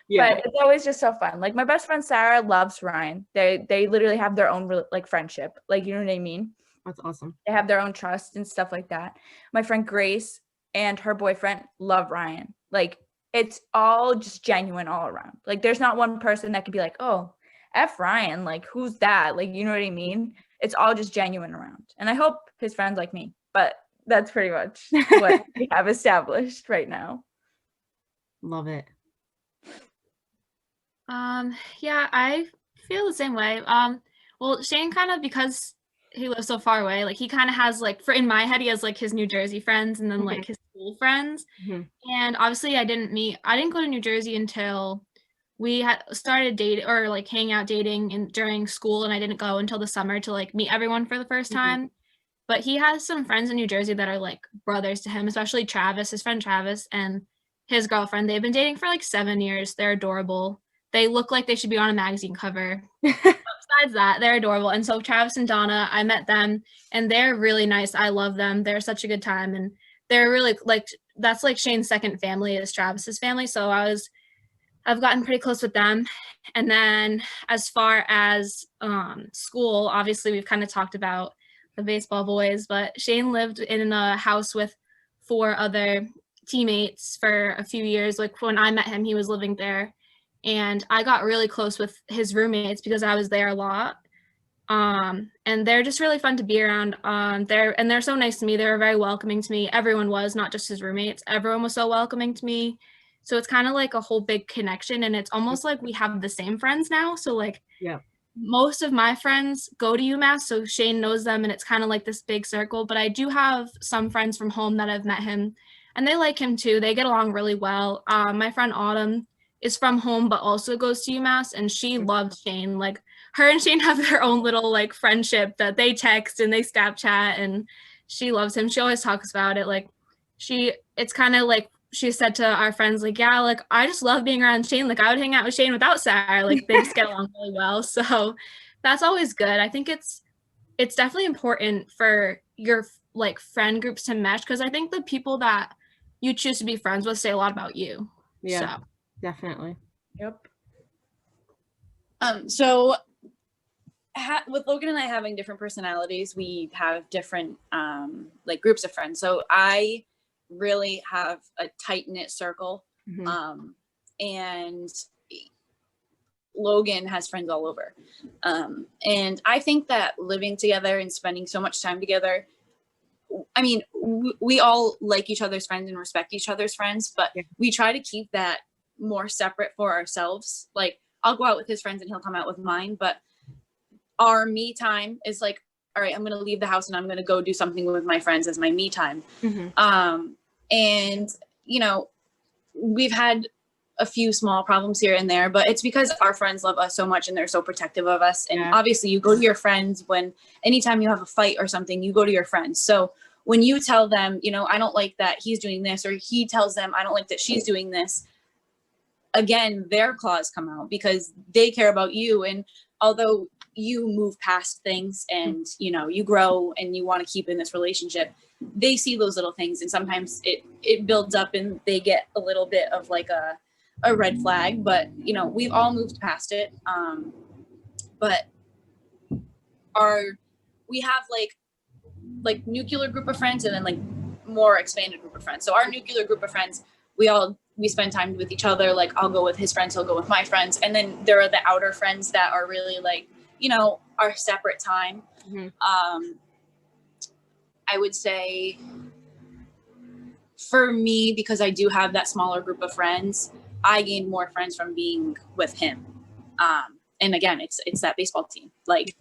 Yeah. But it's always just so fun. Like, my best friend Sarah loves Ryan. They literally have their own like friendship. Like, you know what I mean? That's awesome. They have their own trust and stuff like that. My friend Grace and her boyfriend love Ryan. Like, it's all just genuine all around. Like, there's not one person that could be like, oh, F Ryan, like, who's that? Like, you know what I mean? It's all just genuine around. And I hope his friends like me, but that's pretty much what we have established right now. Love it. Yeah, I feel the same way. Well, Shane kind of, because he lives so far away, like he kind of has like, in my head, he has like his New Jersey friends and then like his school friends. And obviously I didn't go to New Jersey until we had started dating or like hanging out dating during school, and I didn't go until the summer to like meet everyone for the first time. But he has some friends in New Jersey that are like brothers to him, especially Travis, his friend Travis, and his girlfriend. They've been dating for like 7 years. They're adorable. They look like they should be on a magazine cover. Besides that, they're adorable. And so Travis and Donna, I met them and they're really nice. I love them. They're such a good time. And they're really like, that's like Shane's second family is Travis's family. So I've gotten pretty close with them. And then as far as school, obviously we've kind of talked about the baseball boys, but Shane lived in a house with 4 other teammates for a few years. Like when I met him, he was living there. And I got really close with his roommates because I was there a lot. And they're just really fun to be around. They're so nice to me. They were very welcoming to me. Everyone was, not just his roommates. Everyone was so welcoming to me. So it's kind of like a whole big connection, and it's almost like we have the same friends now. So like most of my friends go to UMass, so Shane knows them, and it's kind of like this big circle. But I do have some friends from home that have met him, and they like him too. They get along really well. My friend Autumn is from home but also goes to UMass, and she loves Shane. Like her and Shane have their own little like friendship that they text and they Snapchat, and she loves him. She always talks about it. Like it's kind of like she said to our friends, like, yeah, like I just love being around Shane. Like I would hang out with Shane without Sarah. Like they just get along really well. So that's always good. I think it's definitely important for your like friend groups to mesh, because I think the people that you choose to be friends with say a lot about you. Yeah. So. Definitely. Yep. So with Logan and I having different personalities, we have different like groups of friends. So I really have a tight-knit circle. And Logan has friends all over. And I think that living together and spending so much time together, I mean, we all like each other's friends and respect each other's friends, but we try to keep that more separate for ourselves. Like I'll go out with his friends and he'll come out with mine, but our me time is like, all right, I'm going to leave the house and I'm going to go do something with my friends as my me time. And you know, we've had a few small problems here and there, but it's because our friends love us so much and they're so protective of us. And Yeah. obviously you go to your friends when anytime you have a fight or something, you go to your friends. So when you tell them, you know, I don't like that he's doing this, or he tells them, I don't like that she's doing this, again, their claws come out because they care about you. And although you move past things and, you know, you grow and you want to keep in this relationship, they see those little things, and sometimes it builds up and they get a little bit of like a red flag. But you know, we've all moved past it. But we have like nuclear group of friends and then like more expanded group of friends. So our nuclear group of friends, we spend time with each other. Like I'll go with his friends, he'll go with my friends, and then there are the outer friends that are really like, you know, our separate time. Mhm. I would say for me, because I do have that smaller group of friends, I gained more friends from being with him. And again, it's that baseball team. Like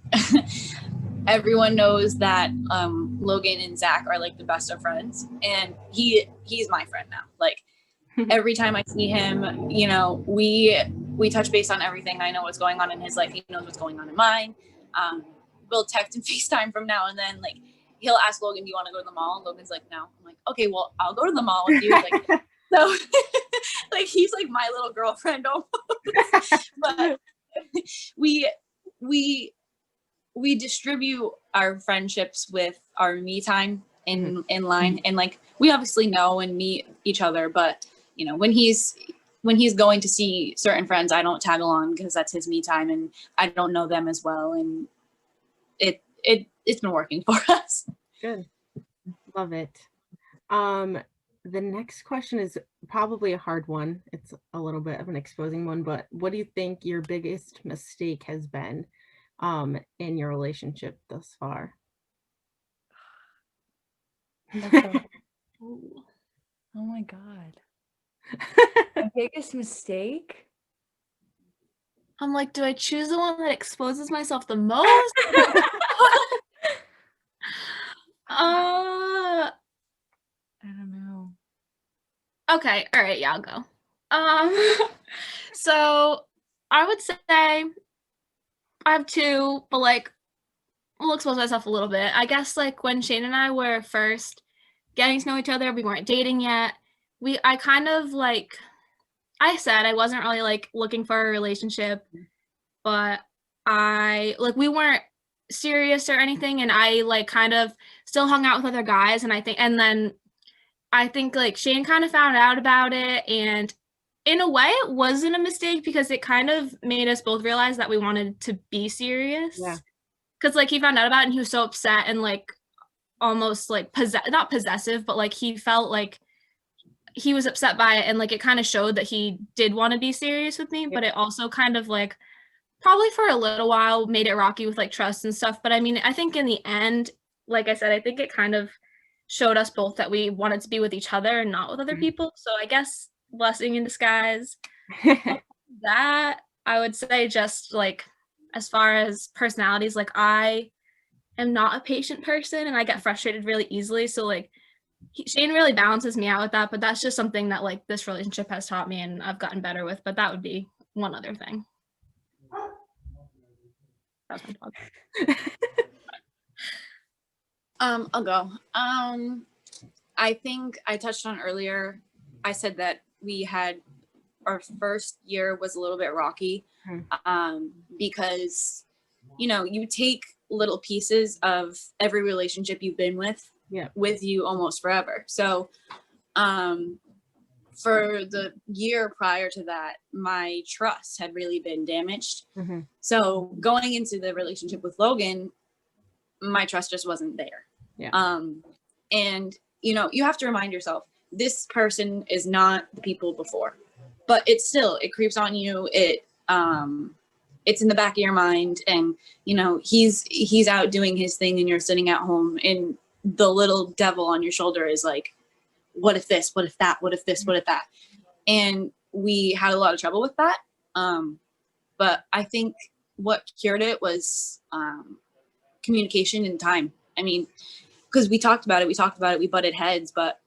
everyone knows that Logan and Zach are like the best of friends, and he's my friend now. Like every time I see him, you know, we touch base on everything. I know what's going on in his life. He knows what's going on in mine. We'll text and FaceTime from now and then. Like he'll ask Logan, "Do you want to go to the mall?" And Logan's like, "No." I'm like, "Okay, well, I'll go to the mall with you." Like, so, like he's like my little girlfriend almost. But we distribute our friendships with our me time in line, and like we obviously know and meet each other, but you know, when he's going to see certain friends, I don't tag along because that's his me time and I don't know them as well, and it's been working for us. Good. Love it. The next question is probably a hard one. It's a little bit of an exposing one, but what do you think your biggest mistake has been in your relationship thus far? Oh my God. My biggest mistake? I'm like, do I choose the one that exposes myself the most? I don't know. Okay, all right, yeah, I'll go. So I would say I have two, but like we'll expose myself a little bit. I guess like when Shane and I were first getting to know each other, we weren't dating yet. I kind of like I said I wasn't really like looking for a relationship, but we weren't serious or anything, and I like kind of still hung out with other guys, and then I think like Shane kind of found out about it, and in a way it wasn't a mistake because it kind of made us both realize that we wanted to be serious. Yeah. Cause like he found out about it and he was so upset and like almost like not possessive, but like he felt like he was upset by it, and like it kind of showed that he did want to be serious with me, but it also kind of like probably for a little while made it rocky with like trust and stuff. But I mean, I think in the end, like I said, I think it kind of showed us both that we wanted to be with each other and not with other people. So I guess blessing in disguise. That I would say, just like as far as personalities, like I am not a patient person and I get frustrated really easily. So like Shane really balances me out with that, but that's just something that like this relationship has taught me and I've gotten better with. But that would be one other thing. That's my dog. I'll go. I think I touched on earlier, I said that our first year was a little bit rocky, because, you know, you take little pieces of every relationship you've been with with you almost forever. So, for the year prior to that, my trust had really been damaged. So going into the relationship with Logan, my trust just wasn't there. And you know, you have to remind yourself, this person is not the people before, but it creeps on you. It's in the back of your mind, and you know, he's out doing his thing and you're sitting at home, and the little devil on your shoulder is like, what if this, what if that, what if this, what if that? And we had a lot of trouble with that. But I think what cured it was communication and time. I mean, because we talked about it, we butted heads, but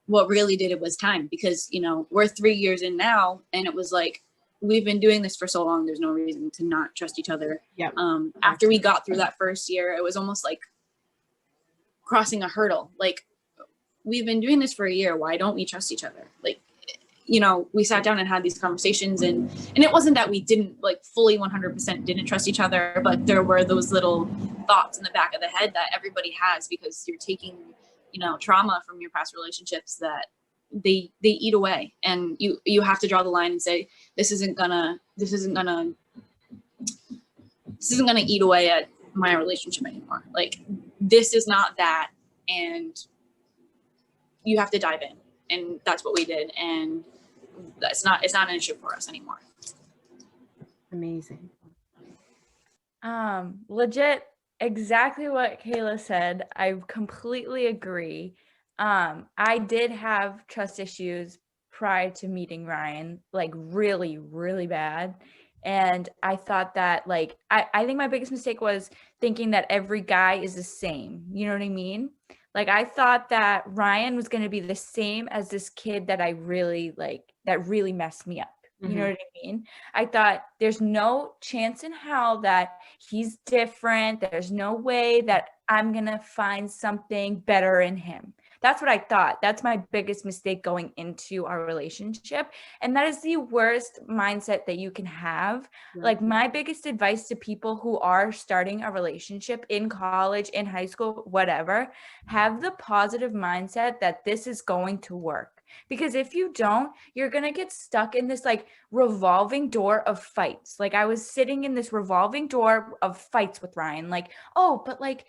what really did it was time, because, you know, we're 3 years in now, and it was like, we've been doing this for so long, there's no reason to not trust each other. Yep. After we got through that first year, it was almost like crossing a hurdle. Like, we've been doing this for a year, why don't we trust each other? Like, you know, we sat down and had these conversations, and it wasn't that we didn't, like, fully 100% didn't trust each other, but there were those little thoughts in the back of the head that everybody has, because you're taking, you know, trauma from your past relationships that they eat away, and you have to draw the line and say, this isn't gonna eat away at my relationship anymore. Like, this is not that, and you have to dive in. And that's what we did, and it's not an issue for us anymore. Amazing. Legit, exactly what Kayla said. I completely agree. I did have trust issues prior to meeting Ryan, like really, really bad. And I thought that, like, I think my biggest mistake was thinking that every guy is the same. You know what I mean? Like, I thought that Ryan was going to be the same as this kid that I really like, that really messed me up. You know what I mean? I thought there's no chance in hell that he's different. There's no way that I'm going to find something better in him. That's what I thought. That's my biggest mistake going into our relationship. And that is the worst mindset that you can have. Yeah. Like, my biggest advice to people who are starting a relationship in college, in high school, whatever, have the positive mindset that this is going to work. Because if you don't, you're going to get stuck in this like revolving door of fights. Like, I was sitting in this revolving door of fights with Ryan. Like, oh, but like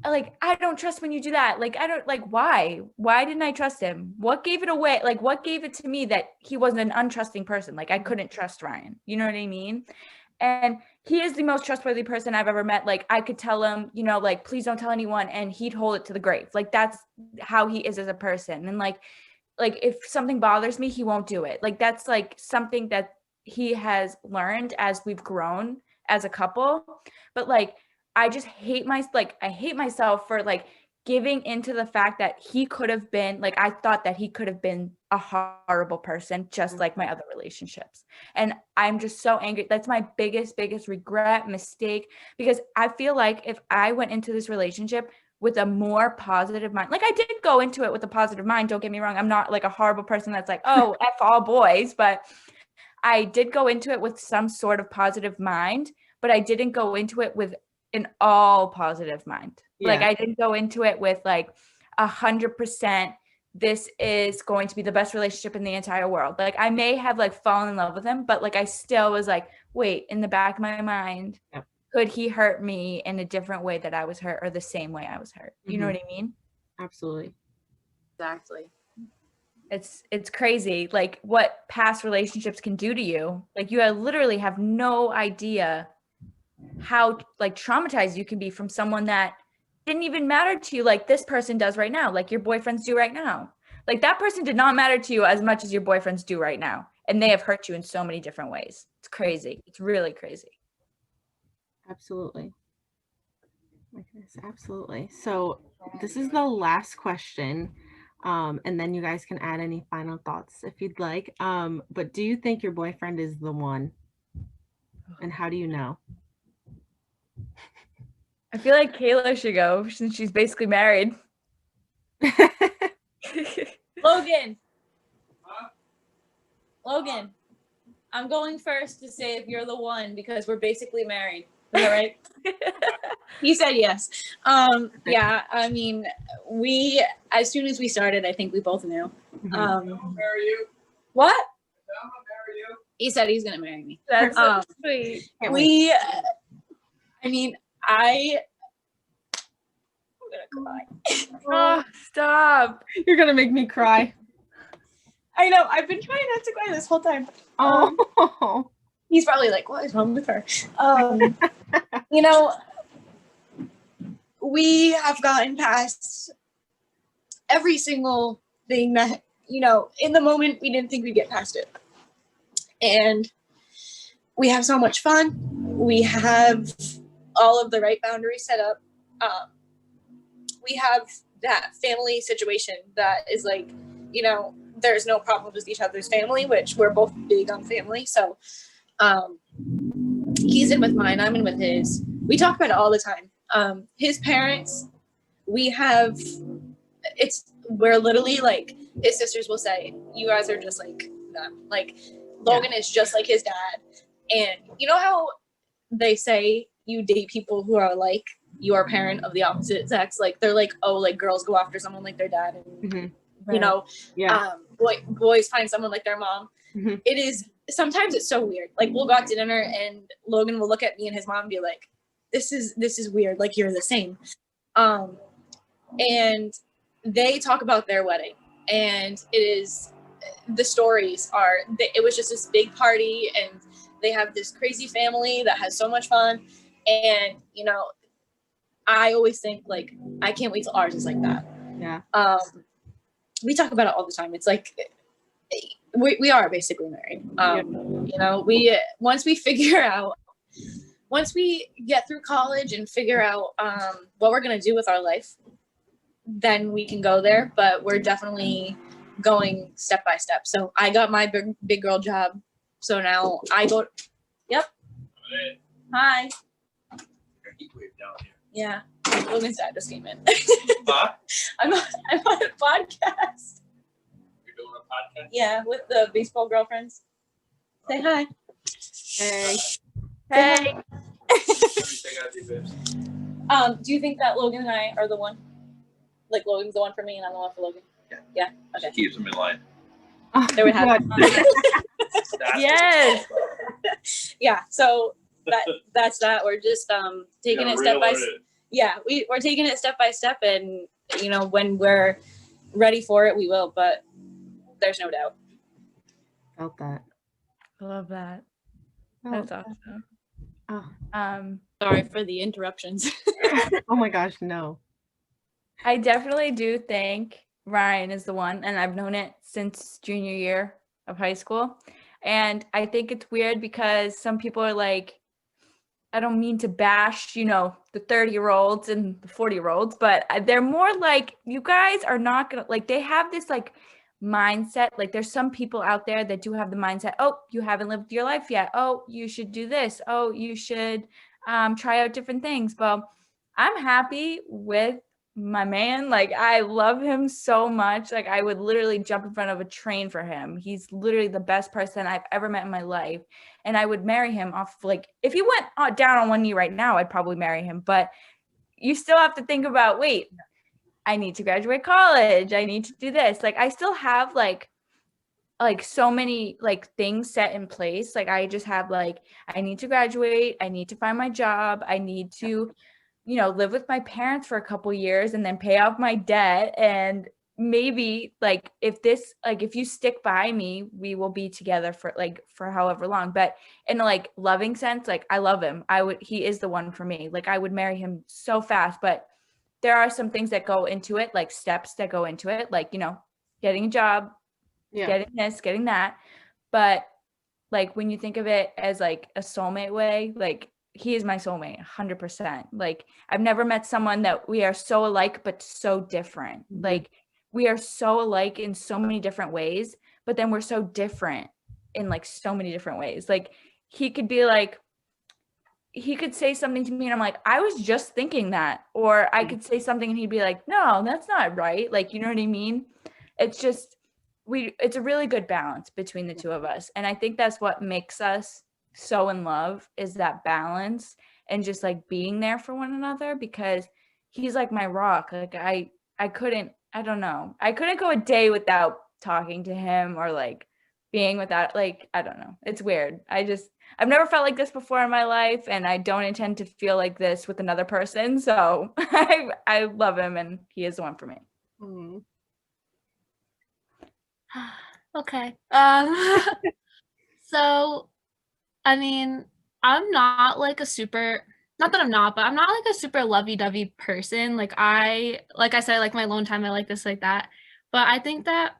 I don't trust when you do that. Like, I don't, like, why didn't I trust him? What gave it away? Like, what gave it to me that he wasn't an untrusting person? Like, I couldn't trust Ryan. You know what I mean? And he is the most trustworthy person I've ever met. Like, I could tell him, you know, like, please don't tell anyone, and he'd hold it to the grave. Like, that's how he is as a person. And like if something bothers me, he won't do it. Like, that's like something that he has learned as we've grown as a couple. But like, I just hate I hate myself for like giving into the fact that he could have been, like, I thought that he could have been a horrible person, just like my other relationships. And I'm just so angry. That's my biggest regret, mistake, because I feel like if I went into this relationship with a more positive mind, like, I did go into it with a positive mind, don't get me wrong. I'm not like a horrible person that's like, oh, F all boys, but I did go into it with some sort of positive mind, but I didn't go into it with an all positive mind. Yeah. Like, I didn't go into it with like 100%, this is going to be the best relationship in the entire world. Like, I may have like fallen in love with him, but like, I still was like, wait, in the back of my mind, Yep. could he hurt me in a different way that I was hurt, or the same way I was hurt? You know what I mean? Absolutely. Exactly. It's crazy, like, what past relationships can do to you. Like, you literally have no idea how like traumatized you can be from someone that didn't even matter to you like this person does right now, like your boyfriends do right now. Like, that person did not matter to you as much as your boyfriends do right now, and they have hurt you in so many different ways. It's crazy. It's really crazy. Absolutely. My goodness, absolutely. So this is the last question. And then you guys can add any final thoughts if you'd like. But do you think your boyfriend is the one? And how do you know? I feel like Kayla should go since she's basically married. Logan, I'm going first to say if you're the one, because we're basically married. Is that right? He said yes. Yeah, I mean, as soon as we started, I think we both knew. I'll marry you. What? I'm gonna marry you. He said he's gonna marry me. That's so sweet. Can't wait. I'm gonna cry. Oh, stop. You're gonna make me cry. I know, I've been trying not to cry this whole time. Oh. He's probably like, what is wrong with her? You know, we have gotten past every single thing that, you know, in the moment we didn't think we'd get past it. And we have so much fun. We have all of the right boundaries set up. We have that family situation that is like you know, there's no problem with each other's family, which we're both big on family. So he's in with mine, I'm in with his. We talk about it all the time. His parents, we're literally like, his sisters will say, you guys are just like them. Like Logan is just like his dad. And you know how they say you date people who are like your parent of the opposite sex? Like they're like, oh, like girls go after someone like their dad, and you know, boys find someone like their mom. It is, sometimes it's so weird. Like we'll go out to dinner and Logan will look at me and his mom and be like, this is weird, like you're the same. And they talk about their wedding, and the stories are, it was just this big party, and they have this crazy family that has so much fun. And you know, I always think like, I can't wait till ours is like that. Yeah. We talk about it all the time. It's like we are basically married. You know, once we get through college and figure out what we're gonna do with our life, then we can go there. But we're definitely going step by step. So I got my big girl job. So now I go. Yep. Hi. Heat wave down here. Yeah. Logan's dad just came in. Huh? I'm on a podcast. You're doing a podcast? Yeah, with the baseball girlfriends. Say hi. Hey. Hey. What do you think I do, babes? Do you think that Logan and I are the one? Like Logan's the one for me and I'm the one for Logan? Yeah. Okay. Just keeps them in line. There we have it. That's what it's Yes. all about. Yeah. So that's that. We're just taking Yeah, it step by reel step. it in. Yeah, we're taking it step by step, and you know, when we're ready for it, we will. But there's no doubt. Felt that. I love that. Oh, That's awesome. oh. Sorry for the interruptions. Oh my gosh, no. I definitely do think Ryan is the one, and I've known it since junior year of high school. And I think it's weird because some people are like, I don't mean to bash, you know, the 30-year-olds and the 40-year-olds, but they're more like, you guys are not gonna, like, they have this like mindset. Like there's some people out there that do have the mindset, oh, you haven't lived your life yet. Oh, you should do this. Oh, you should try out different things. But I'm happy with my man. Like I love him so much. Like I would literally jump in front of a train for him. He's literally the best person I've ever met in my life. And I would marry him off, like, if he went down on one knee right now, I'd probably marry him. But you still have to think about, wait, I need to graduate college. I need to do this. Like I still have like so many like things set in place. Like I just have like, I need to graduate. I need to find my job. I need to, you know, live with my parents for a couple years and then pay off my debt. And maybe like if you stick by me, we will be together for however long. But in a like loving sense, like I love him. He is the one for me. Like I would marry him so fast. But there are some things that go into it, like steps that go into it, like, you know, getting a job, getting this, getting that. But like when you think of it as like a soulmate way, like he is my soulmate 100%. Like I've never met someone that we are so alike but so different. Like we are so alike in so many different ways, but then we're so different in like so many different ways. Like he could be like, he could say something to me and I'm like, I was just thinking that. Or I could say something and he'd be like, no, that's not right. Like, you know what I mean? It's just, it's a really good balance between the two of us. And I think that's what makes us so in love, is that balance and just like being there for one another, because he's like my rock. Like I couldn't go a day without talking to him or like being without, like, I don't know. It's weird. I've never felt like this before in my life, and I don't intend to feel like this with another person. So I love him, and he is the one for me. Mm. Okay. So, I mean, I'm not like a super, not that I'm not, but I'm not like a super lovey-dovey person. Like I said, I like my alone time. I like this, like that. But I think that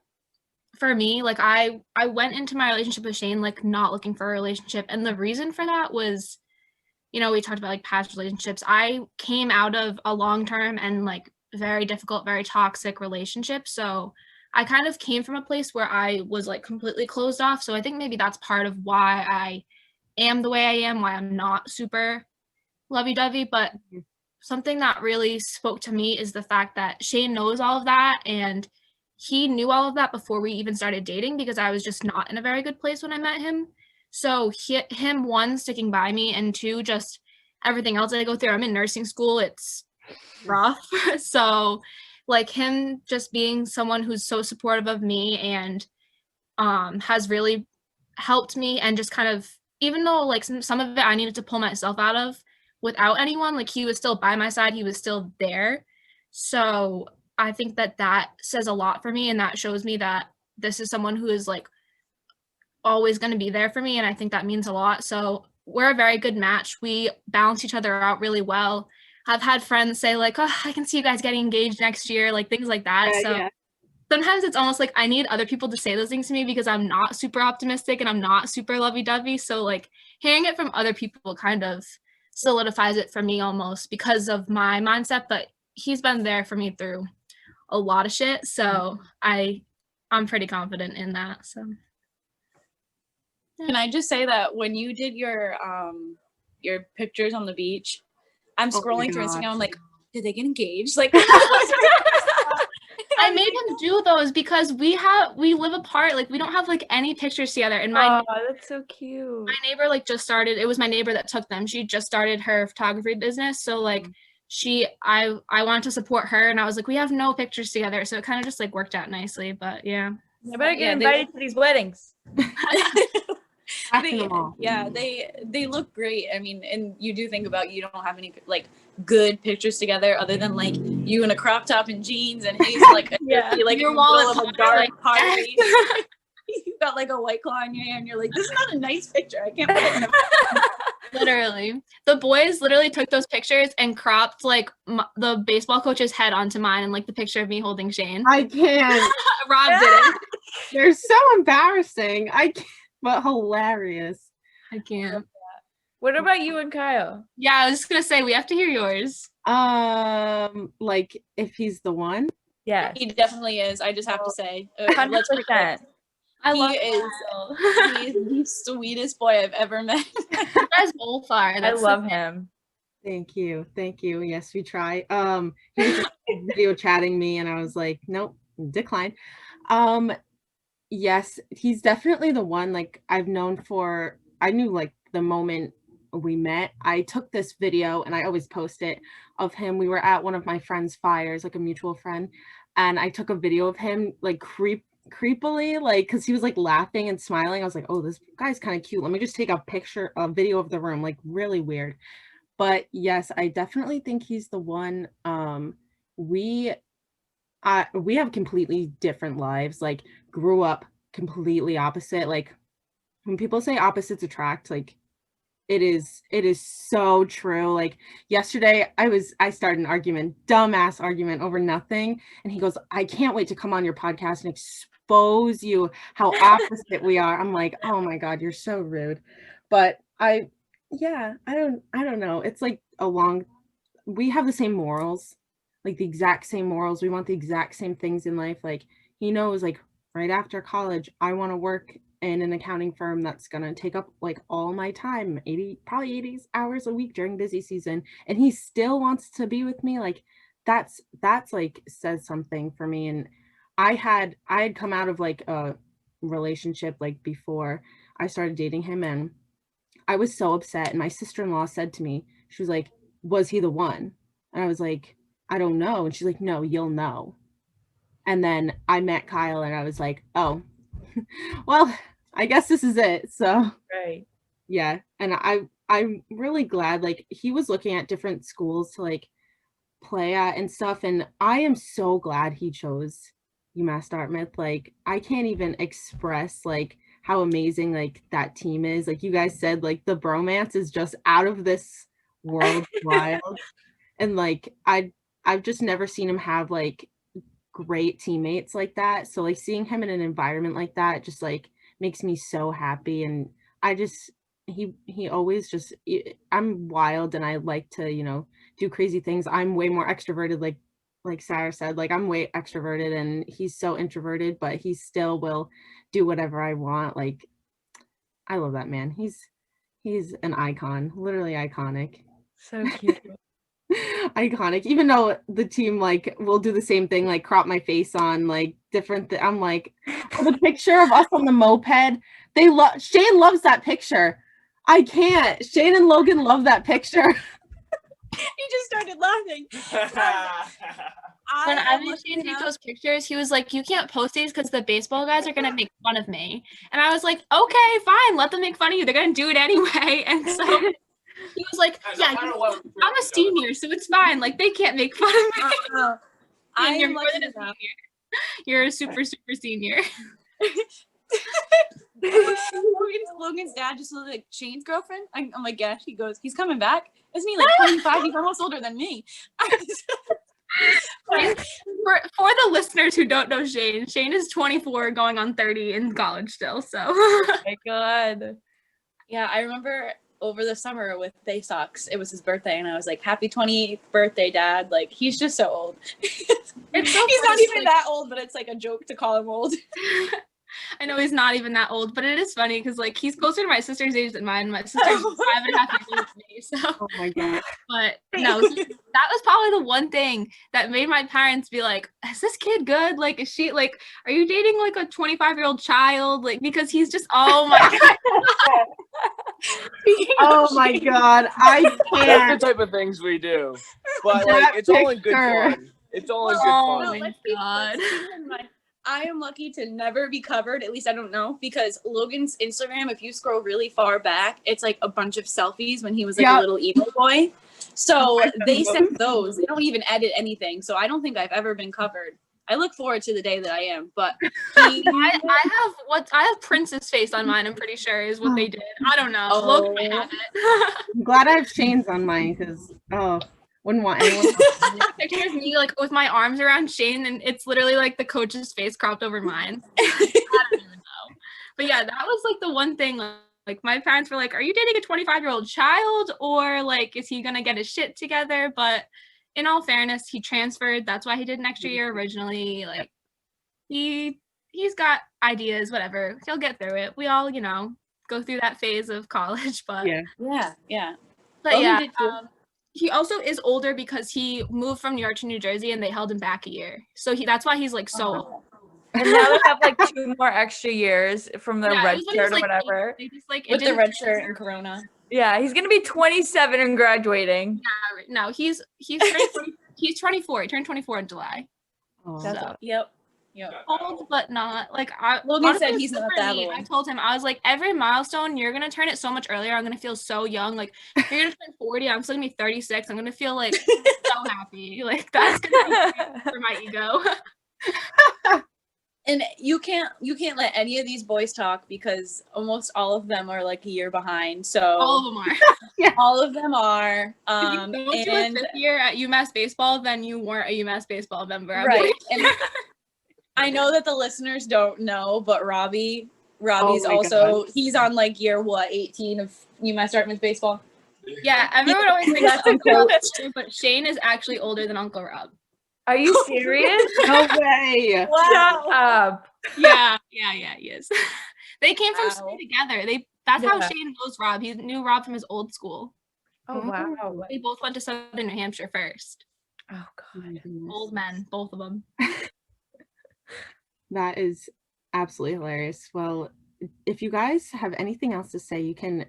for me, like I went into my relationship with Shane, like not looking for a relationship. And the reason for that was, you know, we talked about like past relationships. I came out of a long-term and like very difficult, very toxic relationship. So I kind of came from a place where I was like completely closed off. So I think maybe that's part of why I am the way I am, why I'm not super lovey-dovey. But something that really spoke to me is the fact that Shane knows all of that, and he knew all of that before we even started dating, because I was just not in a very good place when I met him. So him, one, sticking by me, and two, just everything else I go through. I'm in nursing school. It's rough. So like him just being someone who's so supportive of me and has really helped me, and just kind of, even though like some of it I needed to pull myself out of without anyone, like he was still by my side, he was still there. So I think that says a lot for me, and that shows me that this is someone who is like always going to be there for me, and I think that means a lot. So we're a very good match. We balance each other out really well. I've had friends say like, oh, I can see you guys getting engaged next year, like things like that. So sometimes it's almost like I need other people to say those things to me, because I'm not super optimistic and I'm not super lovey-dovey. So like hearing it from other people kind of solidifies it for me almost, because of my mindset. But he's been there for me through a lot of shit. So I'm pretty confident in that. So Can I just say that when you did your pictures on the beach, I'm Oh my scrolling through Instagram, gosh. I'm like, did they get engaged? Like I made him do those because we live apart. Like we don't have like any pictures together. And my Oh, that's so cute. neighbor like just started. It was my neighbor that took them. She just started her photography business. So like I wanted to support her, and I was like, we have no pictures together. So it kind of just like worked out nicely. But yeah. I better get Yeah, they- invited to these weddings. Cracking them all. they look great. I mean, and you do think about, you don't have any like good pictures together other than like you in a crop top and jeans, and he's like Yeah. like Your in the wallet's middle of a hard, dark like, party. You got like a White Claw in your hand. You're like, this is not a nice picture. I can't put it in a Literally, the boys literally took those pictures and cropped like the baseball coach's head onto mine, and like the picture of me holding Shane. I can't. Rob did it. They're so embarrassing. I can't, but hilarious. I can't. What about you and Kyle? Yeah, I was just gonna say we have to hear yours. Like if he's the one. Yes. He definitely is. I just have to say, 100%. I he love is he's the sweetest boy I've ever met. you guys both are. I That's love him. Thank you. Yes, we try. He was just video chatting me, and I was like, nope, decline. Yes, he's definitely the one. Like I knew like the moment we met. I took this video, and I always post it, of him. We were at one of my friend's fires, like a mutual friend, and I took a video of him like creepily, like because he was like laughing and smiling. I was like, oh, this guy's kind of cute. Let me just take a video of the room, like really weird. But yes, I definitely think he's the one. We have completely different lives, like grew up completely opposite. Like when people say opposites attract, like it is so true. Like yesterday I started an argument, dumbass argument over nothing, and he goes, I can't wait to come on your podcast and expose you how opposite we are. I'm like, oh my god, you're so rude. But I don't know. It's like we have the same morals, like the exact same morals. We want the exact same things in life. Like he knows, like right after college, I want to work in an accounting firm that's going to take up like all my time, probably 80 hours a week during busy season. And he still wants to be with me. Like that's like says something for me. And I had come out of like a relationship like before I started dating him, and I was so upset. And my sister-in-law said to me, she was like, was he the one? And I was like, I don't know. And she's like, no, you'll know. And then I met Kyle, and I was like, oh, well, I guess this is it. So Right. yeah. And I'm really glad, like he was looking at different schools to like play at and stuff. And I am so glad he chose UMass Dartmouth. Like I can't even express like how amazing like that team is. Like you guys said, like the bromance is just out of this world wild. And like I've just never seen him have like great teammates like that. So like seeing him in an environment like that just like makes me so happy. And I just he always just, I'm wild and I like to, do crazy things. I'm way more extroverted. Like like Sarah said, like I'm way extroverted and he's so introverted, but he still will do whatever I want. Like I love that man. He's an icon, literally iconic. So cute. Iconic. Even though the team like will do the same thing, like crop my face on like different I'm like the picture of us on the moped. They love Shane loves that picture. I can't. Shane and Logan love that picture. He just started laughing. When am I made lucky Shane take enough- those pictures, he was like, "You can't post these because the baseball guys are gonna make fun of me." And I was like, "Okay, fine, let them make fun of you. They're gonna do it anyway." And so he was like, Guys, "Yeah, I'm a senior, so it's fine. Like they can't make fun of me." I And you're am more lucky than a enough. senior. You're a super senior. Logan's dad just looked like Shane's girlfriend. I'm like, yeah. He goes, he's coming back. Isn't he like 25? He's almost older than me. For the listeners who don't know Shane is 24 going on 30 in college still. So Oh my God. Yeah, I remember over the summer with Bay Sox, it was his birthday, and I was like, "Happy 20th birthday, Dad!" Like he's just so old. It's so He's funny, not even like- that old, but it's like a joke to call him old. I know he's not even that old, but it is funny because like he's closer to my sister's age than mine. My sister's 5.5 years older than me. So, Oh my god. but no, that was probably the one thing that made my parents be like, "Is this kid good? Like, is she like, are you dating like a 25-year-old child?" Like, because he's just, oh my god. Oh my god. I That's can't. the type of things we do. But That like, it's all in good picture. fun. It's all in good Oh fun. my let's keep God. in mind, I am lucky to never be covered. At least I don't know, because Logan's Instagram, if you scroll really far back, it's like a bunch of selfies when he was like Yep. a little emo boy. So they sent those. They don't even edit anything. So I don't think I've ever been covered. I look forward to the day that I am, but he, I have Prince's face on mine. I'm pretty sure is what they did. I don't know. Logan might have it. I'm glad I have Shane's on mine because wouldn't want anyone else. Picture of me like with my arms around Shane, and it's literally like the coach's face cropped over mine. I don't even know. But yeah, that was like the one thing. Like my parents were like, "Are you dating a 25-year-old child, or like is he gonna get his shit together?" But in all fairness, he transferred. That's why he did an extra year originally. Like he's got ideas. Whatever, he'll get through it. We all, go through that phase of college. But Yeah. yeah. but Logan yeah, did too. he also is older because he moved from New York to New Jersey and they held him back a year. So that's why he's like so old. And now they have like 2 more extra years from their Yeah, it red was when he shirt was, or like, 8. whatever. They just like it With the didn't red shirt and Corona. Yeah, he's gonna be 27 and graduating. matter. No, he's turning 20 he's 24. He turned 24 in July. Oh. That's So Yep. old, but not like Logan honestly, said it's he's good not for that me. old. I told him, I was like, every milestone you're gonna turn it so much earlier. I'm gonna feel so young. Like you're gonna turn 40. I'm still gonna be 36. I'm gonna feel like so happy. Like that's gonna be great for my ego. And you can't let any of these boys talk because almost all of them are like a year behind. So All of them are. all of them are. If you don't do a And 5th year at UMass baseball, then you weren't a UMass baseball member. I'm right. like, And I know that the listeners don't know, but Robbie's Oh my also he's on like year 18 of UMass Dartmouth baseball. yeah, everyone always thinks That's that Uncle a Rob's true, but Shane is actually older than Uncle Rob. Are you serious? No way. Shut up. Yeah, he is. They came from Wow. school together. That's how Yeah. Shane knows Rob. He knew Rob from his old school. Oh wow. They both went to Southern New Hampshire first. Oh god. Old men, both of them. That is absolutely hilarious. Well, if you guys have anything else to say, you can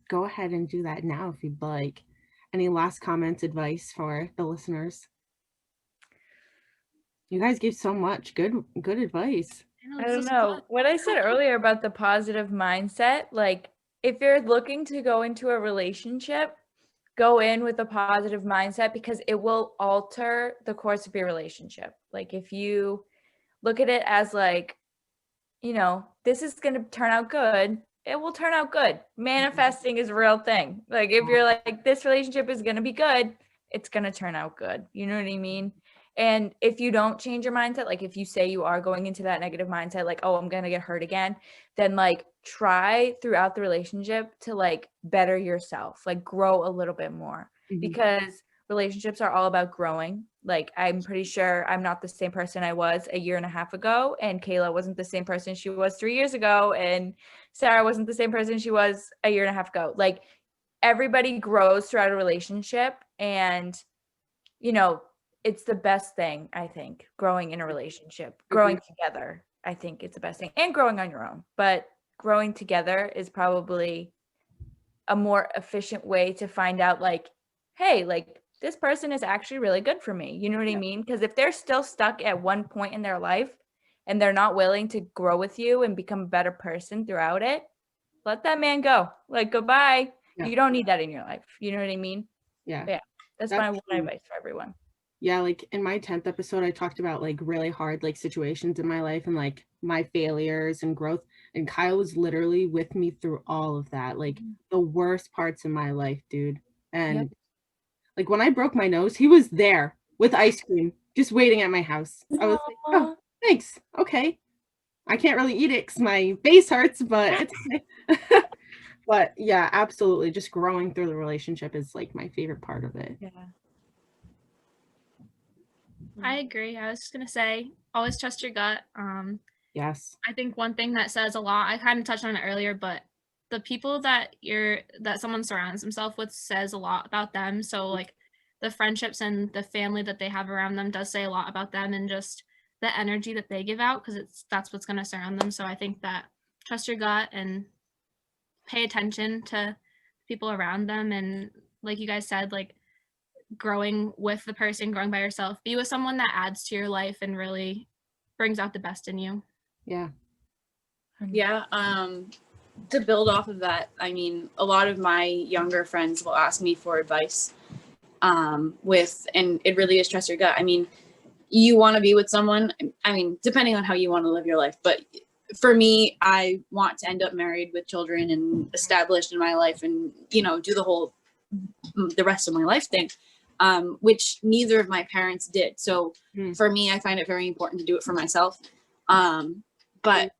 go ahead and do that now if you'd like. Any last comments, advice for the listeners? You guys gave so much good advice. I don't know. What I said earlier about the positive mindset, like if you're looking to go into a relationship, go in with a positive mindset because it will alter the course of your relationship. Like if you look at it as like, this is going to turn out good, it will turn out good. Manifesting is a real thing. Like if you're like, this relationship is going to be good, it's going to turn out good. You know what I mean? And if you don't change your mindset, like if you say you are going into that negative mindset, like, oh, I'm going to get hurt again, then like try throughout the relationship to like better yourself, like grow a little bit more. Mhm. Because relationships are all about growing. Like, I'm pretty sure I'm not the same person I was a year and a half ago, and Kayla wasn't the same person she was 3 years ago, and Sarah wasn't the same person she was a year and a half ago. Like, everybody grows throughout a relationship, and you know, it's the best thing, I think, growing in a relationship, growing together. I think it's the best thing, and growing on your own, but growing together is probably a more efficient way to find out, like, hey, like, this person is actually really good for me. You know what I mean? Because if they're still stuck at one point in their life and they're not willing to grow with you and become a better person throughout it, let that man go. Like, goodbye. Yeah. You don't need that in your life. You know what I mean? Yeah. Yeah. That's That's my one true. advice for everyone. Yeah, like in my 10th episode, I talked about like really hard like situations in my life and like my failures and growth. And Kyle was literally with me through all of that, like the worst parts in my life, dude. And like when I broke my nose, he was there with ice cream, just waiting at my house. I was like, oh, thanks. Okay. I can't really eat it because my face hurts, but it's okay. But yeah, absolutely. Just growing through the relationship is like my favorite part of it. Yeah. I agree. I was just gonna say, always trust your gut. Yes. I think one thing that says a lot, I kind of touched on it earlier, but the people that someone surrounds themselves with says a lot about them. So like the friendships and the family that they have around them does say a lot about them, and just the energy that they give out, because that's what's going to surround them. So I think that trust your gut and pay attention to people around them, and like you guys said, like growing with the person, growing by yourself, be with someone that adds to your life and really brings out the best in you. Yeah. Yeah. To build off of that, I mean, a lot of my younger friends will ask me for advice and it really is trust your gut. I mean, you want to be with someone, I mean, depending on how you want to live your life, but for me, I want to end up married with children and established in my life and, you know, do the rest of my life thing, which neither of my parents did. So for me, I find it very important to do it for myself. But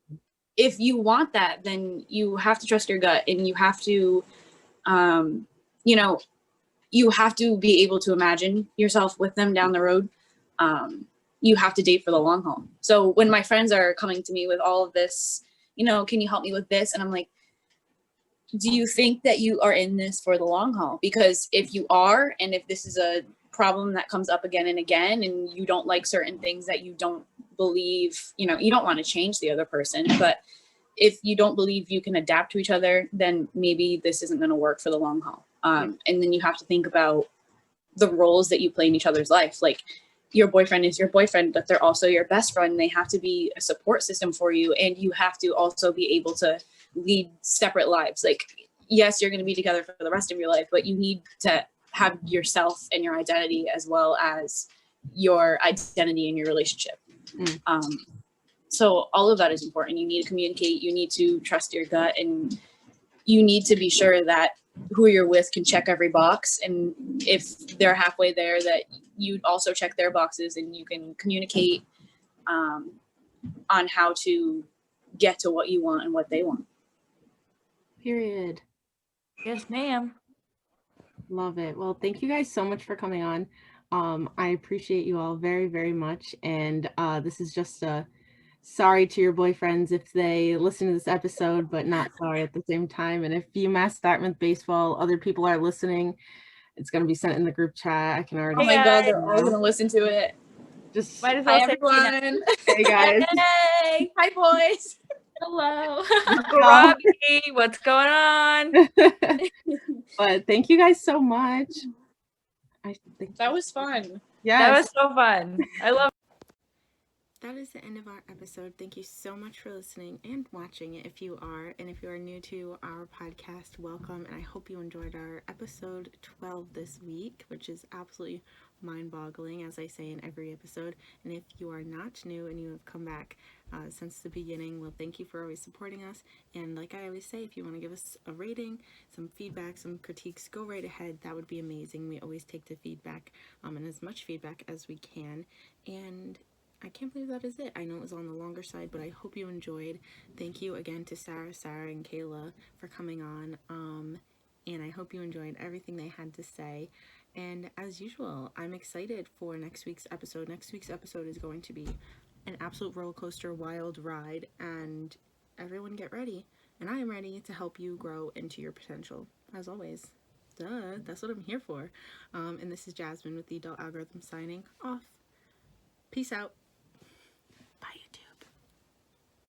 if you want that, then you have to trust your gut, and you have to, you know, you have to be able to imagine yourself with them down the road. You have to date for the long haul. So when my friends are coming to me with all of this, you know, can you help me with this? And I'm like, do you think that you are in this for the long haul? Because if you are, and if this is a problem that comes up again and again, and you don't like certain things that you don't believe, you know, you don't want to change the other person, but if you don't believe you can adapt to each other, then maybe this isn't going to work for the long haul. And then you have to think about the roles that you play in each other's life. Like, your boyfriend is your boyfriend, but they're also your best friend. They have to be a support system for you, and you have to also be able to lead separate lives. Like, yes, you're going to be together for the rest of your life, but you need to have yourself and your identity as well as your identity in your relationship. So all of that is important. You need to communicate, you need to trust your gut, and you need to be sure that who you're with can check every box. And if they're halfway there, that you also check their boxes, and you can communicate on how to get to what you want and what they want. Period. Yes, ma'am. Love it. Well, thank you guys so much for coming on. I appreciate you all very, very much. And this is just a sorry to your boyfriends if they listen to this episode, but not sorry at the same time. And if UMass Dartmouth baseball, other people are listening, it's going to be sent in the group chat. I can already. Oh my God, they're know. all going to listen to it. Just Might as well Hi, say everyone. hey guys. Hey, Hi, boys. Hello. Uncle Robbie, what's going on? But thank you guys so much. I think That was fun. yes. That was so fun. I love. That is the end of our episode. Thank you so much for listening and watching it if you are. And if you are new to our podcast, welcome. And I hope you enjoyed our episode 12 this week, which is absolutely mind-boggling, as I say in every episode. And if you are not new and you have come back since the beginning, well, thank you for always supporting us. And like I always say, if you want to give us a rating, some feedback, some critiques, go right ahead. That would be amazing. We always take the feedback and as much feedback as we can. And I can't believe that is it. I know it was on the longer side, but I hope you enjoyed. Thank you again to Sarah, and Kayla for coming on. And I hope you enjoyed everything they had to say. And as usual, I'm excited for next week's episode. Next week's episode is going to be an absolute roller coaster, wild ride, and everyone get ready. And I am ready to help you grow into your potential, as always. Duh, that's what I'm here for. And this is Jasmine with the Adult Algorithm signing off. Peace out.